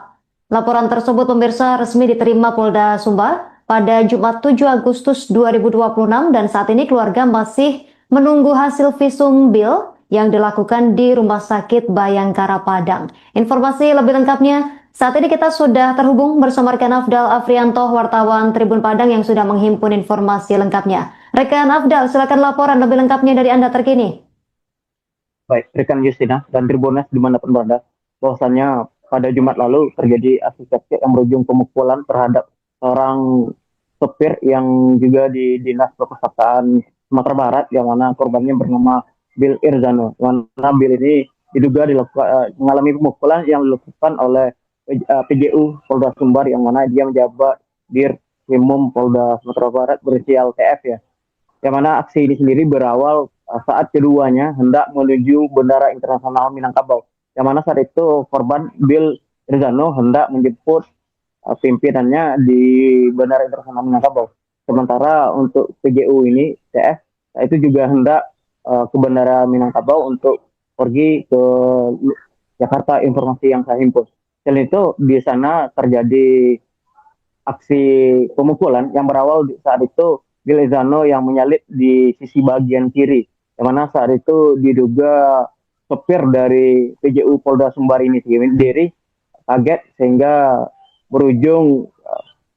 Laporan tersebut pemirsa resmi diterima Polda Sumbar pada Jumat 7 Agustus 2026 dan saat ini keluarga masih menunggu hasil visum bil yang dilakukan di Rumah Sakit Bayangkara Padang. Informasi lebih lengkapnya saat ini kita sudah terhubung bersama rekan Afdal Afrianto, wartawan Tribun Padang yang sudah menghimpun informasi lengkapnya. Rekan Afdal, silakan laporan lebih lengkapnya dari Anda terkini. Baik, rekan Justina dan Tribuners dimanapun berada, bahwasannya pada Jumat lalu terjadi aksi cekcok yang berujung pemukulan terhadap seorang sopir yang juga di Dinas Perpustakaan Sumatera Barat, yang mana korbannya bernama Bill Irzano. Yang mana Bill ini diduga mengalami pemukulan yang dilakukan oleh PJU Polda Sumbar, yang mana dia menjabat Dirkrimum Polda Sumatera Barat berinisial TF ya. Yang mana aksi ini sendiri berawal saat keduanya hendak menuju Bandara Internasional Minangkabau. Yang mana saat itu korban Bill Irzano hendak menjemput pimpinannya di Bandara Internasional Minangkabau. Sementara untuk PJU ini TF itu juga hendak ke Bandara Minangkabau untuk pergi ke Jakarta, informasi yang saya himpun. Selain itu di sana terjadi aksi pemukulan yang berawal saat itu Bill Irzano yang menyalip di sisi bagian kiri, yang mana saat itu diduga sopir dari PJU Polda Sumbar ini sendiri kaget sehingga berujung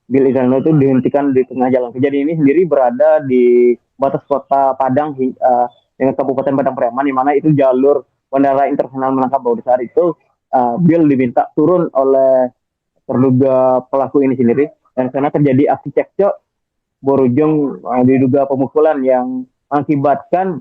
Bill Irzano itu dihentikan di tengah jalan. Kejadian ini sendiri berada di batas kota Padang dengan Kabupaten Padang Pariaman, di mana itu jalur Bandara Internasional Minangkabau. Di saat itu Bill diminta turun oleh terduga pelaku ini sendiri, dan karena terjadi aksi cekcok berujung diduga pemukulan yang mengakibatkan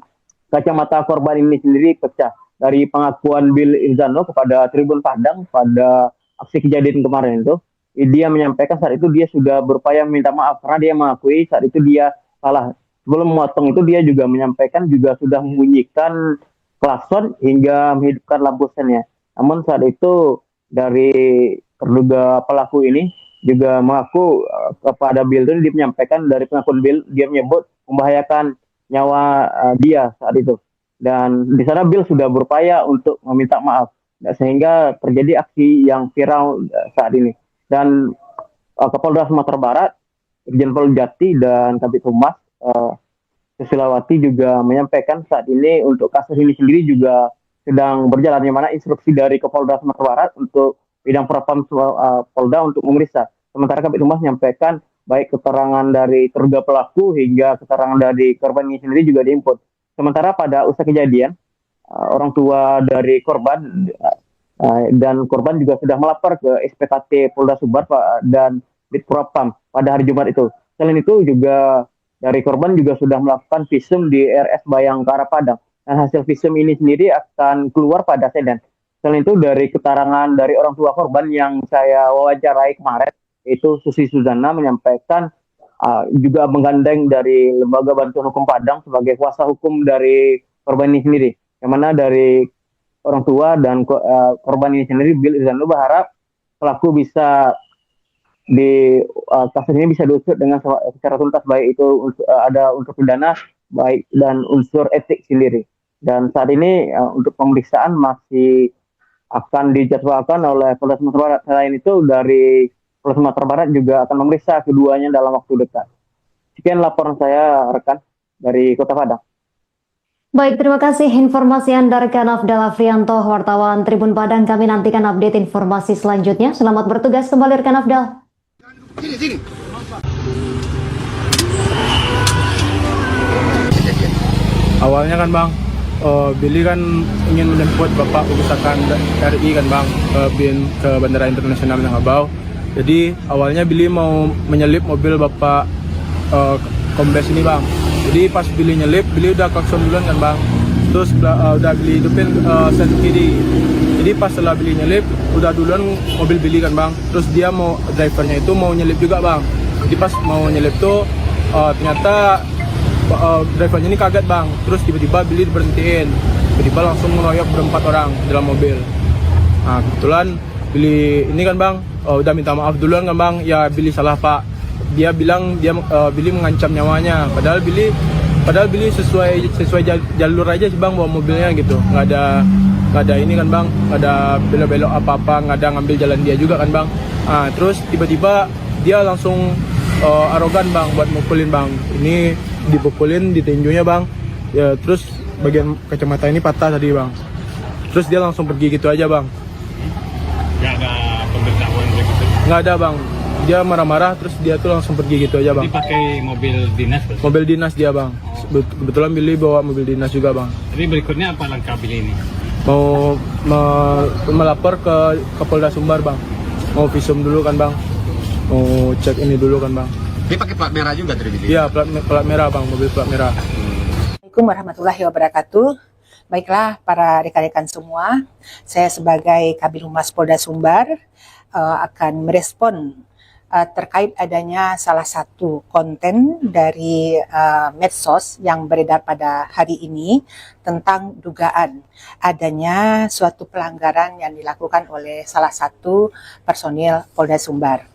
kacamata korban ini sendiri pecah. Dari pengakuan Bill Irzano kepada Tribun Padang pada aksi kejadian kemarin itu, dia menyampaikan saat itu dia sudah berupaya minta maaf karena dia mengakui saat itu dia salah. Sebelum memotong itu dia juga menyampaikan juga sudah membunyikan klakson hingga menghidupkan lampu sennya. Namun saat itu dari terduga pelaku ini juga mengaku kepada Bill itu, dia menyampaikan dari pengakuan Bill, dia menyebut membahayakan nyawa dia saat itu. Dan di sana Bill sudah berupaya untuk meminta maaf, sehingga terjadi aksi yang viral saat ini. Dan Kapolda Sumatera Barat Irjen Pol Jati dan Kabid Humas Susilawati juga menyampaikan saat ini untuk kasus ini sendiri juga sedang berjalan, di mana instruksi dari Kapolda Sumatera Barat untuk bidang propam Polda untuk memeriksa. Sementara Kabid Humas menyampaikan baik keterangan dari terduga pelaku hingga keterangan dari korban ini sendiri juga diinput. Sementara pada usai kejadian, orang tua dari korban dan korban juga sudah melapor ke SPKT Polda Sumbar dan Ditpropam pada hari Jumat itu. Selain itu juga dari korban juga sudah melakukan visum di RS Bayangkara Padang. Dan hasil visum ini sendiri akan keluar pada Senin. Selain itu dari keterangan dari orang tua korban yang saya wawancarai kemarin, itu Susi Suzana menyampaikan juga menggandeng dari Lembaga Bantuan Hukum Padang sebagai kuasa hukum dari korban ini sendiri. Yang mana dari orang tua dan korban ini sendiri, Bill Irzano berharap pelaku bisa kasus ini bisa diusut dengan secara tuntas, baik itu ada unsur pidana baik dan unsur etik sendiri. Dan saat ini untuk pemeriksaan masih akan dijadwalkan oleh Polda Sumatera Barat. Selain itu dari Polda Sumatera Barat juga akan memeriksa keduanya dalam waktu dekat. Sekian laporan saya, rekan, dari Kota Padang. Baik, terima kasih informasi Anda rekan Afdal Afrianto, wartawan Tribun Padang. Kami nantikan update informasi selanjutnya. Selamat bertugas kembali rekan Afdal. Sini. Awalnya kan bang, Billy kan ingin menjemput Bapak urusan RI kan bang, ke Bandara Internasional Minangkabau. Jadi awalnya Billy mau menyelip mobil Bapak Kombes ini bang. Jadi pas Billy nyelip, Billy udah klakson duluan kan bang. Terus udah Billy hidupin sen kiri. Jadi pas setelah Billy nyelip, udah duluan mobil Billy kan bang. Terus dia drivernya itu mau nyelip juga bang. Jadi pas mau nyelip tuh ternyata drivernya ini kaget bang. Terus tiba-tiba Billy berhentiin. Tiba-tiba langsung mengeroyok berempat orang dalam mobil. Nah kebetulan Billy ini kan bang, udah minta maaf duluan kan bang. Ya Billy salah pak. Dia bilang Billy mengancam nyawanya. Padahal Billy sesuai jalur aja sih bang bawa mobilnya gitu. Nggak ada ini kan bang, nggak ada belok-belok apa-apa, nggak ada ngambil jalan dia juga kan bang. Nah terus tiba-tiba dia langsung arogan bang buat mukulin bang. Ini dipukulin di tinjunya bang. Ya terus bagian kacamata ini patah tadi bang. Terus dia langsung pergi gitu aja bang. Nggak ada pemberitahuan begitu. Nggak ada bang. Dia marah-marah terus dia tuh langsung pergi gitu aja bang. Dipakai mobil dinas. Mobil dinas dia bang. Kebetulan Billy bawa mobil dinas juga bang. Jadi berikutnya apa langkah Billy ini? Mau melapor ke Kapolda Sumbar bang. Mau visum dulu kan bang. Mau cek ini dulu kan bang. Dia pakai plat merah juga tadi. Iya plat merah bang, mobil plat merah. Assalamualaikum warahmatullahi wabarakatuh. Baiklah para rekan-rekan semua, saya sebagai Kabid Humas Polda Sumbar akan merespon terkait adanya salah satu konten dari medsos yang beredar pada hari ini tentang dugaan adanya suatu pelanggaran yang dilakukan oleh salah satu personil Polda Sumbar.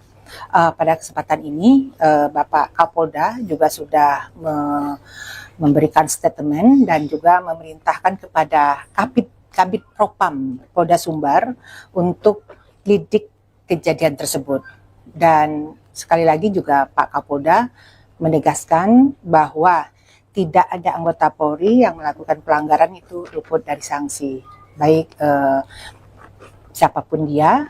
Pada kesempatan ini Bapak Kapolda juga sudah memberikan statement dan juga memerintahkan kepada Kabid Propam Polda Sumbar untuk lidik kejadian tersebut. Dan sekali lagi juga Pak Kapolda menegaskan bahwa tidak ada anggota Polri yang melakukan pelanggaran itu luput dari sanksi. Baik siapapun dia,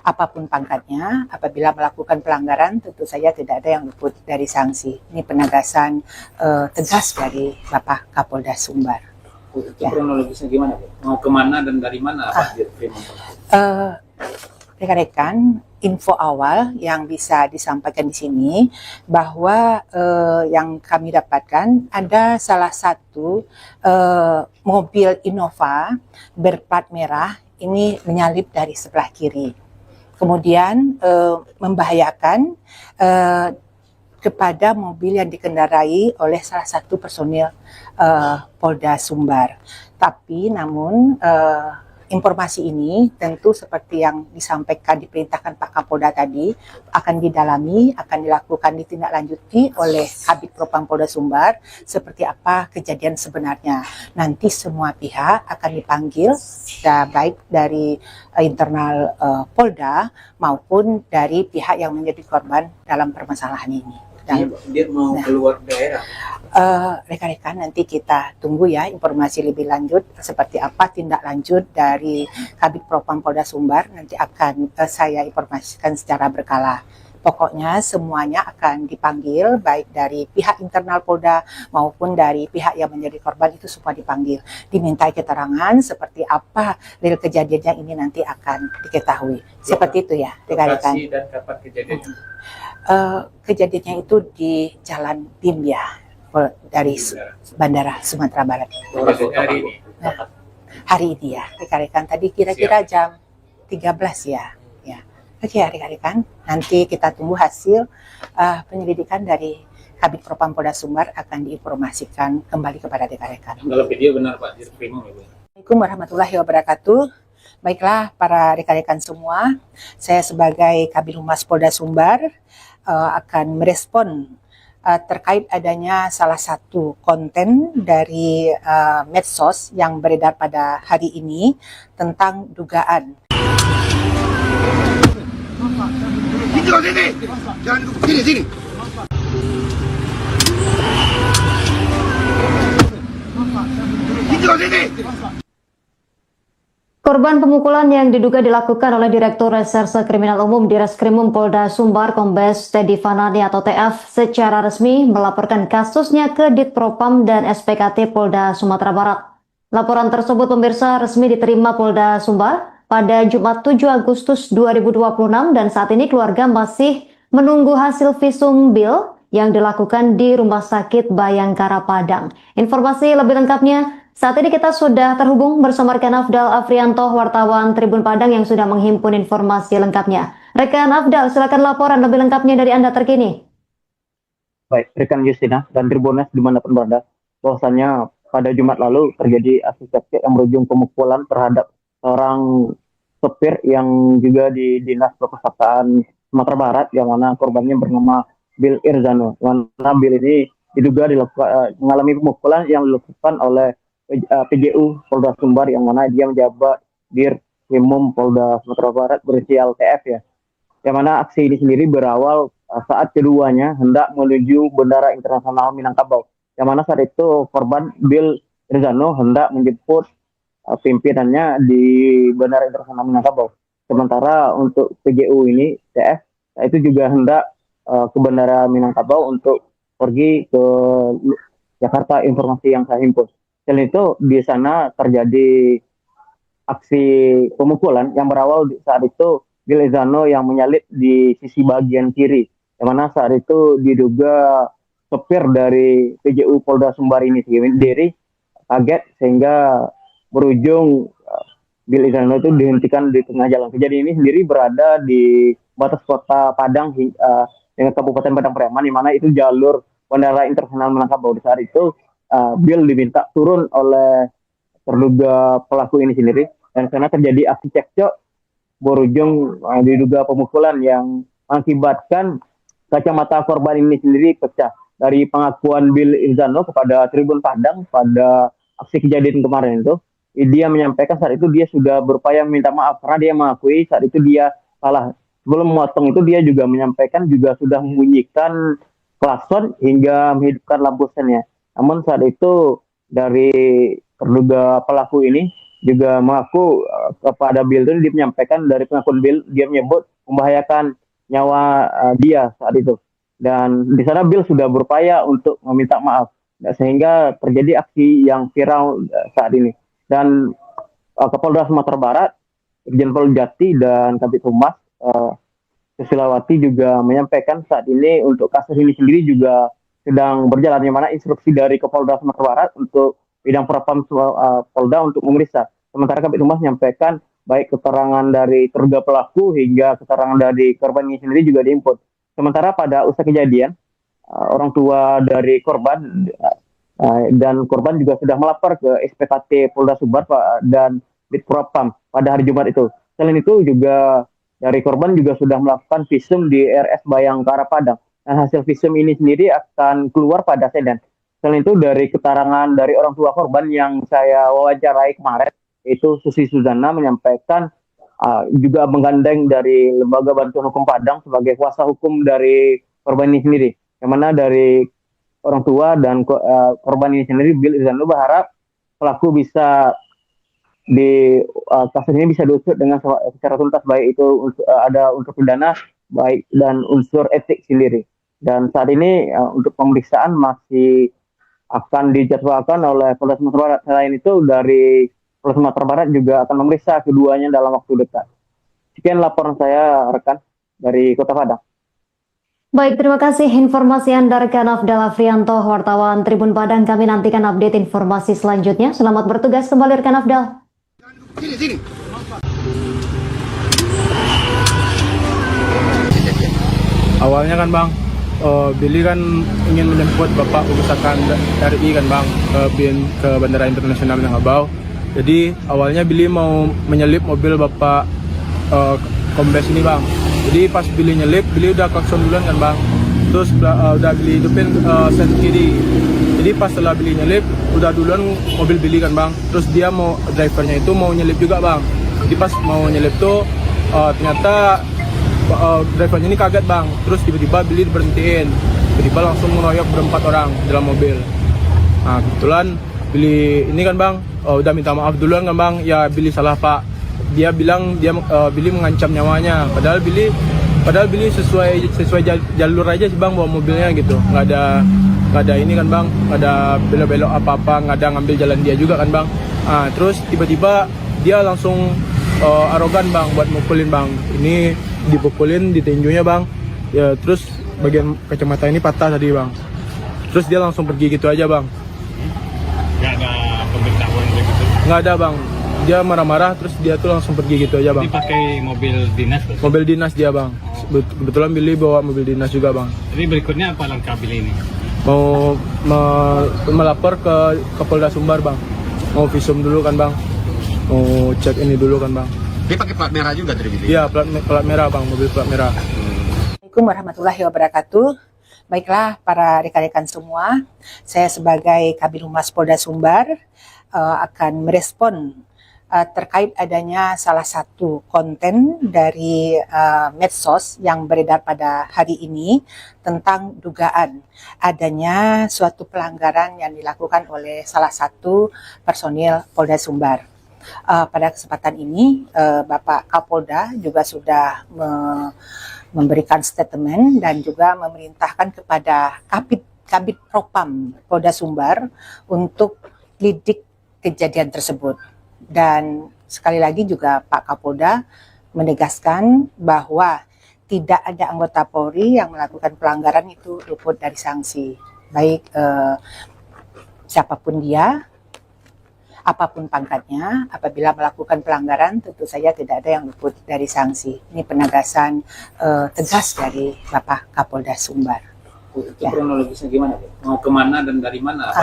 apapun pangkatnya, apabila melakukan pelanggaran tentu saja tidak ada yang luput dari sanksi. Ini penegasan tegas dari Bapak Kapolda Sumbar. Ya. Kronologisnya gimana Bu? Mau kemana dan dari mana Pak Dirkrim? Rekan-rekan, info awal yang bisa disampaikan di sini bahwa yang kami dapatkan ada salah satu mobil Innova berplat merah ini menyalip dari sebelah kiri. Kemudian membahayakan kepada mobil yang dikendarai oleh salah satu personil Polda Sumbar. Tapi namun Informasi ini tentu seperti yang disampaikan diperintahkan Pak Kapolda tadi akan didalami, akan dilakukan ditindaklanjuti oleh Kabid Propam Polda Sumbar seperti apa kejadian sebenarnya. Nanti semua pihak akan dipanggil, baik dari internal Polda maupun dari pihak yang menjadi korban dalam permasalahan ini. Dia mau keluar daerah. Rekan-rekan nanti kita tunggu ya informasi lebih lanjut seperti apa tindak lanjut dari Kabid Propam Polda Sumbar, nanti akan saya informasikan secara berkala. Pokoknya semuanya akan dipanggil, baik dari pihak internal Polda maupun dari pihak yang menjadi korban, itu semua dipanggil. Dimintai keterangan seperti apa real kejadiannya, ini nanti akan diketahui. Seperti itu ya rekan-rekan. Lokasi dan kapan kejadiannya? Kejadiannya itu di Jalan Bimbia dari Bandara Sumatera Barat. Hari ini. Hari ini ya rekan-rekan, tadi kira-kira jam 13 ya. Oke ya rekan-rekan, nanti kita tunggu hasil penyelidikan dari Kabid Propam Polda Sumbar, akan diinformasikan kembali kepada rekan-rekan. Kalau video benar Pak, direkrimo Ibu. Assalamualaikum warahmatullahi wabarakatuh. Baiklah para rekan-rekan semua, saya sebagai Kabid Humas Polda Sumbar akan merespon terkait adanya salah satu konten dari medsos yang beredar pada hari ini tentang dugaan Hijau sini. Jangan sini. Hijau sini. Korban pemukulan yang diduga dilakukan oleh Direktur Reserse Kriminal Umum di Reskrimum Polda Sumbar Kombes Teddy Fanani atau TF secara resmi melaporkan kasusnya ke Ditpropam dan SPKT Polda Sumatera Barat. Laporan tersebut pemirsa resmi diterima Polda Sumbar pada Jumat 7 Agustus 2026 dan saat ini keluarga masih menunggu hasil visum bil yang dilakukan di Rumah Sakit Bayangkara Padang. Informasi lebih lengkapnya saat ini kita sudah terhubung bersama rekan Afdal Afrianto, wartawan Tribun Padang yang sudah menghimpun informasi lengkapnya. Rekan Afdal, silakan laporan lebih lengkapnya dari Anda terkini. Baik, rekan Justina dan Tribunas dimanapun berada, bahwasannya pada Jumat lalu terjadi aksi cekcok yang berujung pemukulan terhadap seorang sopir yang juga di Dinas Perpustakaan Sumatera Barat, yang mana korbannya bernama Bill Irzano. Yang mana Bill ini diduga mengalami pemukulan yang dilakukan oleh PJU Polda Sumbar, yang mana dia menjabat Dirkrimum Polda Sumatera Barat berinisial TF ya. Yang mana aksi ini sendiri berawal saat keduanya hendak menuju Bandara Internasional Minangkabau. Yang mana saat itu korban Bill Irzano hendak menjemput pimpinannya di Bandara Internasional Minangkabau. Sementara untuk PJU ini TF itu juga hendak ke Bandara Minangkabau untuk pergi ke Jakarta, informasi yang saya himpun. Selain itu di sana terjadi aksi pemukulan yang berawal saat itu Bill Irzano yang menyalip di sisi bagian kiri, yang mana saat itu diduga sopir dari PJU Polda Sumbar ini sendiri kaget sehingga berujung Bill Irzano itu dihentikan di tengah jalan. Kejadian ini sendiri berada di batas kota Padang dengan Kabupaten Padang Pariaman, di mana itu jalur Bandara Internasional Minangkabau. Di saat itu Bill diminta turun oleh terduga pelaku ini sendiri, dan karena terjadi aksi cekcok berujung diduga pemukulan yang mengakibatkan kacamata korban ini sendiri pecah. Dari pengakuan Bill Irzano kepada Tribun Padang pada aksi kejadian kemarin itu, dia menyampaikan saat itu dia sudah berupaya meminta maaf karena dia mengakui saat itu dia salah. Sebelum memotong itu dia juga menyampaikan juga sudah membunyikan klakson hingga menghidupkan lampu sennya. Namun saat itu dari terduga pelaku ini juga mengaku kepada Bill itu, dia menyampaikan dari pengakuan Bill, dia menyebut membahayakan nyawa dia saat itu. Dan di sana Bill sudah berupaya untuk meminta maaf, sehingga terjadi aksi yang viral saat ini. Dan Kapolda Sumatera Barat, Irjen Pol Jati dan Kabid Humas Susilawati juga menyampaikan saat ini untuk kasus ini sendiri juga sedang berjalan, di mana instruksi dari Kapolda Sumatera Barat untuk bidang propam Polda untuk memeriksa. Sementara Kabid Humas menyampaikan baik keterangan dari terduga pelaku hingga keterangan dari korban ini sendiri juga diinput. Sementara pada usai kejadian, orang tua dari korban dan korban juga sudah melapor ke SPKT Polda Sumbar dan Ditpropam pada hari Jumat itu. Selain itu juga dari korban juga sudah melakukan visum di RS Bayangkara Padang. Dan hasil visum ini sendiri akan keluar pada Senin. Selain itu dari keterangan dari orang tua korban yang saya wawancarai kemarin, itu Susi Suzana menyampaikan juga menggandeng dari Lembaga Bantuan Hukum Padang sebagai kuasa hukum dari korban ini sendiri. Yang mana dari orang tua dan korban ini sendiri, Bill Irzano, berharap pelaku bisa kasus ini bisa diusut dengan secara tuntas, baik itu ada unsur pidana baik dan unsur etik sendiri. Dan saat ini untuk pemeriksaan masih akan dijadwalkan oleh Polda Sumatera Barat. Selain itu dari Polda Sumatera Barat juga akan memeriksa keduanya dalam waktu dekat. Sekian laporan saya, rekan, dari Kota Padang. Baik, terima kasih informasi Anda rekan Afdal Afrianto, wartawan Tribun Padang. Kami nantikan update informasi selanjutnya. Selamat bertugas kembali rekan Afdal. Sini. Awalnya kan bang, Billy kan ingin menjemput Bapak urusan RI kan bang, ke Bandara Internasional Minangkabau. Jadi awalnya Billy mau menyelip mobil Bapak Kombes ini bang. Jadi pas Billy nyelip, Billy udah klakson duluan kan bang. Terus udah Billy hidupin sen kiri. Jadi pas setelah Billy nyelip, udah duluan mobil Billy kan bang. Terus dia drivernya itu mau nyelip juga bang. Jadi pas mau nyelip tuh ternyata drivernya ini kaget bang. Terus tiba-tiba Billy berhentiin. Tiba-tiba langsung mengeroyok berempat orang dalam mobil. Nah kebetulan Billy ini kan bang udah minta maaf duluan kan bang. Ya Billy salah pak. Dia bilang Billy mengancam nyawanya. Padahal Billy sesuai jalur aja sih bang bawa mobilnya gitu. Nggak ada ini kan bang. Nggak ada belok-belok apa-apa. Nggak ada ngambil jalan dia juga kan bang. Nah terus tiba-tiba dia langsung arogan bang buat mukulin bang. Ini dipukulin di tinjunya bang. Ya terus bagian kacamata ini patah tadi bang. Terus dia langsung pergi gitu aja bang. Nggak ada pemberitahuan begitu. Nggak ada bang. Dia marah-marah terus dia tuh langsung pergi gitu aja bang. Jadi pakai mobil dinas berarti? Mobil dinas dia bang. Kebetulan Billy bawa mobil dinas juga bang. Jadi berikutnya apa langkah Billy ini? Mau melapor ke Polda Sumbar bang. Mau visum dulu kan bang. Mau cek ini dulu kan bang. Dia pakai plat merah juga dari Billy? Iya plat merah bang, mobil plat merah. Assalamualaikum warahmatullahi wabarakatuh. Baiklah para rekan-rekan semua, saya sebagai Kabid Humas Polda Sumbar akan merespon terkait adanya salah satu konten dari medsos yang beredar pada hari ini tentang dugaan adanya suatu pelanggaran yang dilakukan oleh salah satu personil Polda Sumbar. Pada kesempatan ini Bapak Kapolda juga sudah memberikan statement dan juga memerintahkan kepada Kabid Propam Polda Sumbar untuk lidik kejadian tersebut. Dan sekali lagi juga Pak Kapolda menegaskan bahwa tidak ada anggota Polri yang melakukan pelanggaran itu luput dari sanksi. Baik siapapun dia, apapun pangkatnya, apabila melakukan pelanggaran tentu saja tidak ada yang luput dari sanksi. Ini penegasan tegas dari Bapak Kapolda Sumbar. Itu kronologisnya gimana? Mau kemana dan dari mana?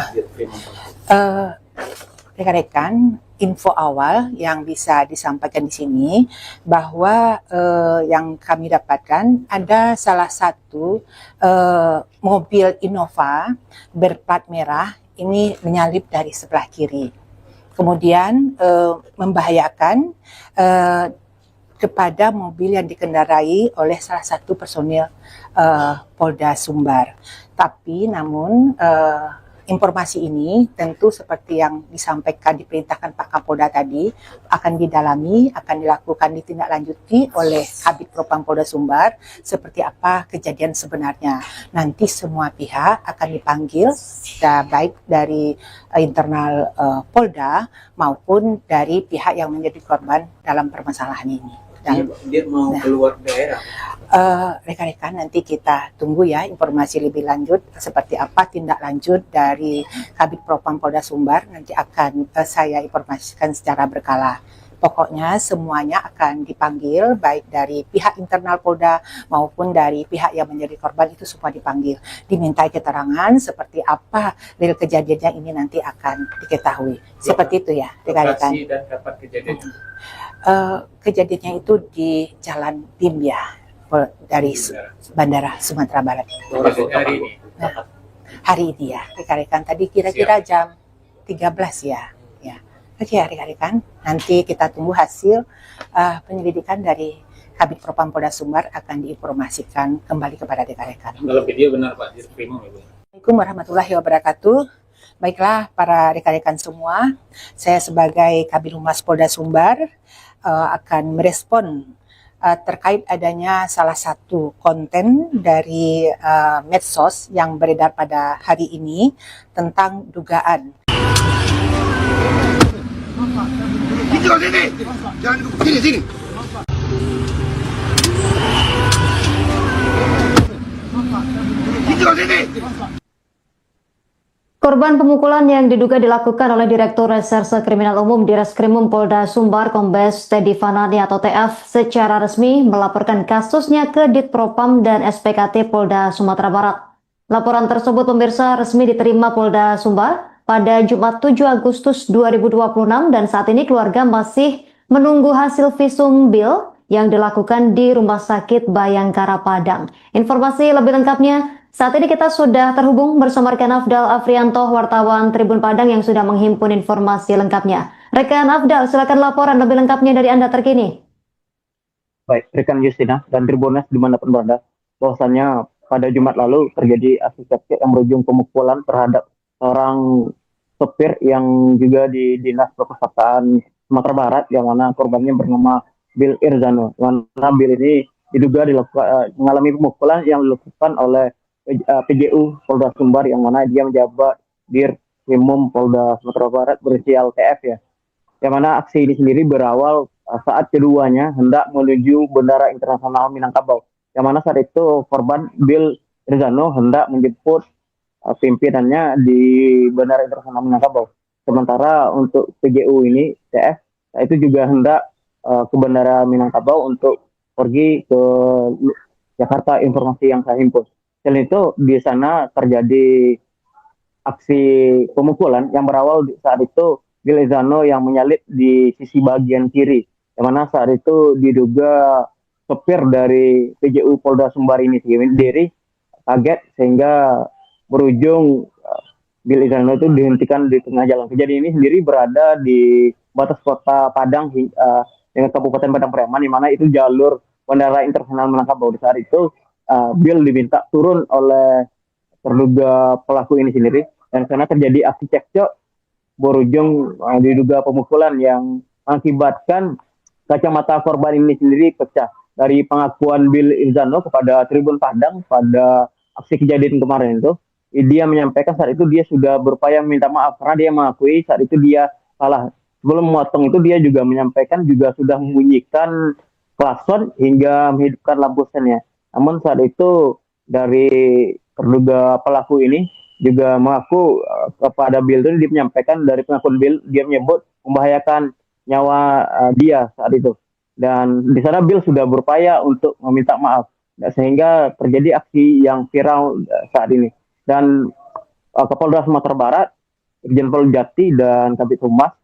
Rekan-rekan, info awal yang bisa disampaikan di sini bahwa yang kami dapatkan ada salah satu mobil Innova berplat merah ini menyalip dari sebelah kiri. Kemudian membahayakan kepada mobil yang dikendarai oleh salah satu personil Polda Sumbar. Tapi namun informasi ini tentu seperti yang disampaikan, diperintahkan Pak Kapolda tadi, akan didalami, akan dilakukan ditindaklanjuti oleh Kabid Propam Polda Sumbar seperti apa kejadian sebenarnya. Nanti semua pihak akan dipanggil, baik dari internal Polda maupun dari pihak yang menjadi korban dalam permasalahan ini. Dia mau keluar daerah. Rekan-rekan nanti kita tunggu ya informasi lebih lanjut seperti apa tindak lanjut dari Kabid Propam Polda Sumbar, nanti akan saya informasikan secara berkala. Pokoknya semuanya akan dipanggil, baik dari pihak internal Polda maupun dari pihak yang menjadi korban itu semua dipanggil. Dimintai keterangan seperti apa real kejadiannya ini nanti akan diketahui. Seperti itu ya, rekan-rekan. Lokasi dan kapan kejadiannya? Kejadiannya itu di Jalan BIM ya, dari Bandara Sumatera Barat. Kejadiannya hari ini. Hari ini ya, rekan-rekan. Tadi kira-kira jam 13 ya. Oke ya rekan-rekan, nanti kita tunggu hasil penyelidikan dari Kabid Propam Polda Sumbar akan diinformasikan kembali kepada rekan-rekan. Kalau video benar Pak, diterima Ibu. Assalamualaikum warahmatullahi wabarakatuh. Baiklah para rekan-rekan semua, saya sebagai Kabid Humas Polda Sumbar akan merespon terkait adanya salah satu konten dari medsos yang beredar pada hari ini tentang dugaan Video sini. Jangan sini. Video sini. Korban pemukulan yang diduga dilakukan oleh Direktur Reserse Kriminal Umum di Reskrimum Polda Sumbar Kombes Teddy Fanani atau TF secara resmi melaporkan kasusnya ke Ditpropam dan SPKT Polda Sumatera Barat. Laporan tersebut pemirsa resmi diterima Polda Sumbar pada Jumat 7 Agustus 2026 dan saat ini keluarga masih menunggu hasil visum bil yang dilakukan di Rumah Sakit Bayangkara Padang. Informasi lebih lengkapnya saat ini kita sudah terhubung bersama rekan Afdal Afrianto, wartawan Tribun Padang yang sudah menghimpun informasi lengkapnya. Rekan Afdal, silakan laporan lebih lengkapnya dari Anda terkini. Baik, rekan Justina dan Tribuners dimanapun berada, bahwasannya pada Jumat lalu terjadi aksi cekcok yang berujung pemukulan terhadap seorang sopir yang juga di Dinas Perpustakaan Sumatera Barat, yang mana korbannya bernama Bill Irzano. Yang mana Bill ini diduga mengalami pemukulan yang dilakukan oleh PJU Polda Sumbar, yang mana dia menjabat Dirkrimum Polda Sumatera Barat berinisial TF ya. Yang mana aksi ini sendiri berawal saat keduanya hendak menuju Bandara Internasional Minangkabau. Yang mana saat itu korban Bill Irzano hendak menjemput pimpinannya di Bandara Internasional Minangkabau. Sementara untuk PJU ini TF itu juga hendak ke Bandara Minangkabau untuk pergi ke Jakarta, informasi yang saya himpun. Selain itu di sana terjadi aksi pemukulan yang berawal saat itu Bill Irzano yang menyalip di sisi bagian kiri, yang mana saat itu diduga sopir dari PJU Polda Sumbar ini sendiri kaget sehingga berujung Bill Irzano itu dihentikan di tengah jalan. Kejadian ini sendiri berada di batas kota Padang dengan Kabupaten Padang Pariaman, di mana itu jalur Bandara Internasional Minangkabau. Di saat itu Bill diminta turun oleh terduga pelaku ini sendiri, dan karena terjadi aksi cekcok berujung diduga pemukulan yang mengakibatkan kacamata korban ini sendiri pecah. Dari pengakuan Bill Irzano kepada Tribun Padang pada aksi kejadian kemarin itu, dia menyampaikan saat itu dia sudah berupaya minta maaf karena dia mengakui saat itu dia salah. Sebelum memotong itu dia juga menyampaikan juga sudah membunyikan klakson hingga menghidupkan lampu sennya. Namun saat itu dari terduga pelaku ini juga mengaku kepada Bill itu, dia menyampaikan dari pengakuan Bill, dia menyebut membahayakan nyawa dia saat itu. Dan di sana Bill sudah berupaya untuk meminta maaf, sehingga terjadi aksi yang viral saat ini. Dan Kapolda Sumatera Barat, Irjen Pol Jati dan Kabid Humas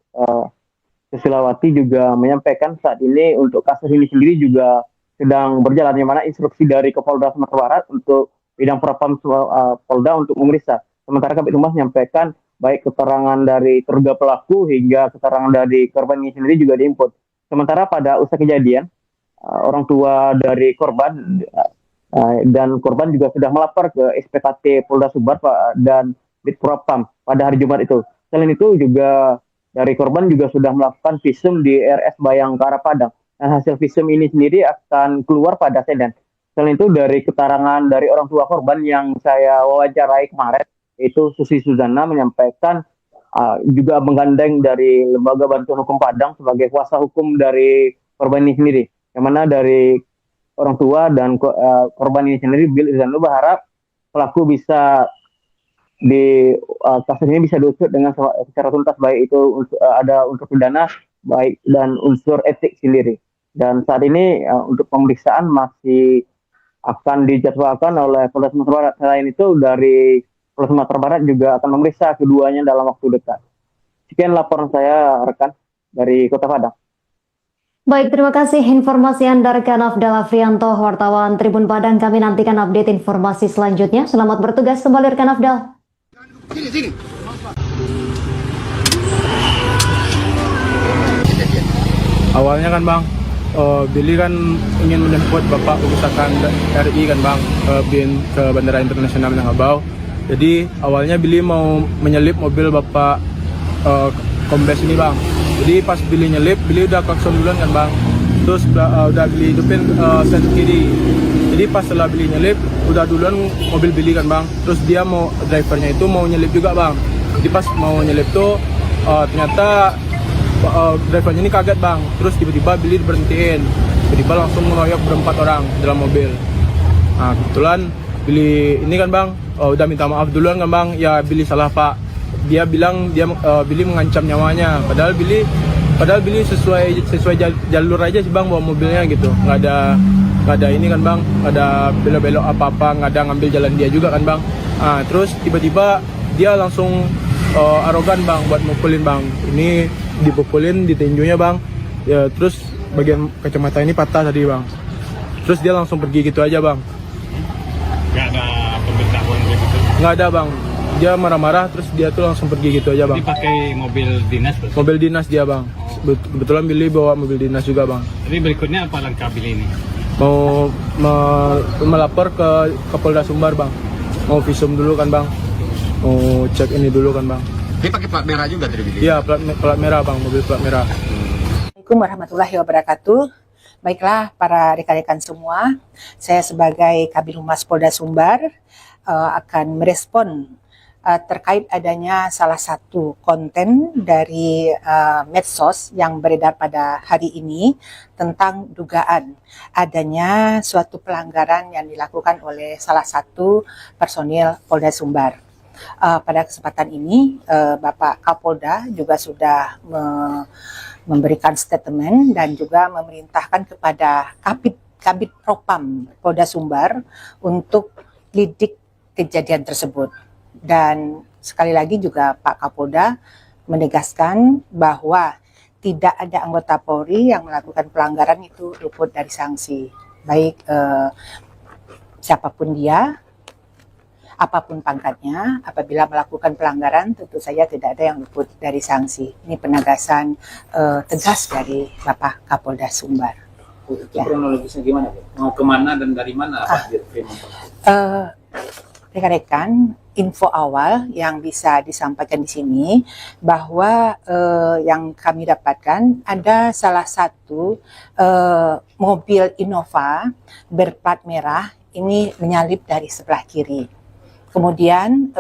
Susilawati juga menyampaikan saat ini untuk kasus ini sendiri juga sedang berjalan, di mana instruksi dari Kapolda Sumatera Barat untuk bidang propam Polda untuk memeriksa. Sementara Kabid Humas menyampaikan baik keterangan dari terduga pelaku hingga keterangan dari korban ini sendiri juga diinput. Sementara pada usai kejadian, orang tua dari korban dan korban juga sudah melapor ke SPKT Polda Sumbar dan Ditpropam pada hari Jumat itu. Selain itu juga dari korban juga sudah melakukan visum di RS Bayangkara Padang. Dan hasil visum ini sendiri akan keluar pada Senin. Selain itu dari keterangan dari orang tua korban yang saya wawancarai kemarin, itu Susi Suzana menyampaikan juga menggandeng dari Lembaga Bantuan Hukum Padang sebagai kuasa hukum dari korban ini sendiri. Yang mana dari orang tua dan korban ini sendiri, Bill Irzano berharap pelaku bisa kasus ini bisa diusut dengan secara tuntas, baik itu ada unsur pidana baik dan unsur etik sendiri. Dan saat ini untuk pemeriksaan masih akan dijadwalkan oleh Polda Sumatera Barat. Selain itu dari Polda Sumatera Barat juga akan memeriksa keduanya dalam waktu dekat. Sekian laporan saya rekan dari Kota Padang. Baik, terima kasih informasi Anda rekan Afdal Afrianto, wartawan Tribun Padang. Kami nantikan update informasi selanjutnya. Selamat bertugas kembali rekan Afdal. Sini. Awalnya kan bang, Billy kan ingin menjemput Bapak utusan RI kan bang, ke Bandara Internasional Minangkabau. Jadi awalnya Billy mau menyelip mobil Bapak Kombes ini bang. Jadi pas Billy nyelip, Billy udah klakson duluan kan bang. Terus udah Billy hidupin sen kiri. Jadi pas setelah Billy nyelip, udah duluan mobil Billy kan bang. Terus dia drivernya itu mau nyelip juga bang. Jadi pas mau nyelip tuh ternyata drivernya ini kaget bang. Terus tiba-tiba Billy berhentiin. Tiba-tiba langsung mengeroyok berempat orang dalam mobil. Nah kebetulan Billy ini kan bang, udah minta maaf duluan kan bang. Ya Billy salah pak. Dia bilang Billy mengancam nyawanya. Padahal Billy sesuai jalur aja sih bang bawa mobilnya gitu. Nggak ada ini kan bang, nggak ada belok-belok apa-apa, nggak ada ngambil jalan dia juga kan bang. Nah, terus tiba-tiba dia langsung arogan bang buat mukulin bang. Ini dipukulin di tinjunya bang. Ya, terus bagian kacamata ini patah tadi bang. Terus dia langsung pergi gitu aja bang. Nggak ada pemberitahuan begitu. Nggak ada bang. Dia marah-marah terus dia tuh langsung pergi gitu aja bang. Jadi pakai mobil dinas berarti? Mobil dinas dia bang. Kebetulan Billy bawa mobil dinas juga bang. Jadi berikutnya apa langkah Billy ini? Mau melapor ke Kapolda Sumbar bang. Mau visum dulu kan bang. Mau cek ini dulu kan bang. Dia pakai plat merah juga tadi Billy? Iya plat merah bang, mobil plat merah. Assalamualaikum warahmatullahi wabarakatuh. Baiklah para rekan-rekan semua, saya sebagai Kabid Humas Polda Sumbar akan merespon terkait adanya salah satu konten dari medsos yang beredar pada hari ini tentang dugaan adanya suatu pelanggaran yang dilakukan oleh salah satu personil Polda Sumbar. Pada kesempatan ini Bapak Kapolda juga sudah memberikan statement dan juga memerintahkan kepada Kabid Propam Polda Sumbar untuk lidik kejadian tersebut. Dan sekali lagi juga Pak Kapolda menegaskan bahwa tidak ada anggota Polri yang melakukan pelanggaran itu luput dari sanksi. Baik siapapun dia, apapun pangkatnya, apabila melakukan pelanggaran tentu saja tidak ada yang luput dari sanksi. Ini penegasan tegas dari Bapak Kapolda Sumbar. Itu kronologisnya gimana Bu? Mau kemana dan dari mana Pak Dirkrim? Rekan-rekan, info awal yang bisa disampaikan di sini bahwa yang kami dapatkan ada salah satu mobil Innova berplat merah ini menyalip dari sebelah kiri, kemudian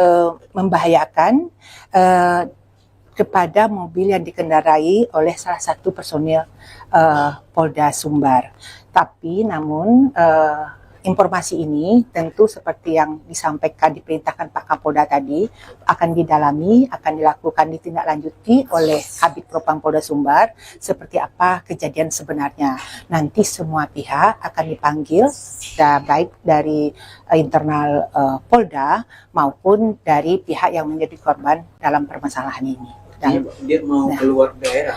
membahayakan kepada mobil yang dikendarai oleh salah satu personil Polda Sumbar. Tapi namun informasi ini tentu seperti yang disampaikan, diperintahkan Pak Kapolda tadi, akan didalami, akan dilakukan ditindaklanjuti oleh Kabid Propam Polda Sumbar seperti apa kejadian sebenarnya. Nanti semua pihak akan dipanggil, baik dari internal Polda maupun dari pihak yang menjadi korban dalam permasalahan ini. Dia mau keluar daerah?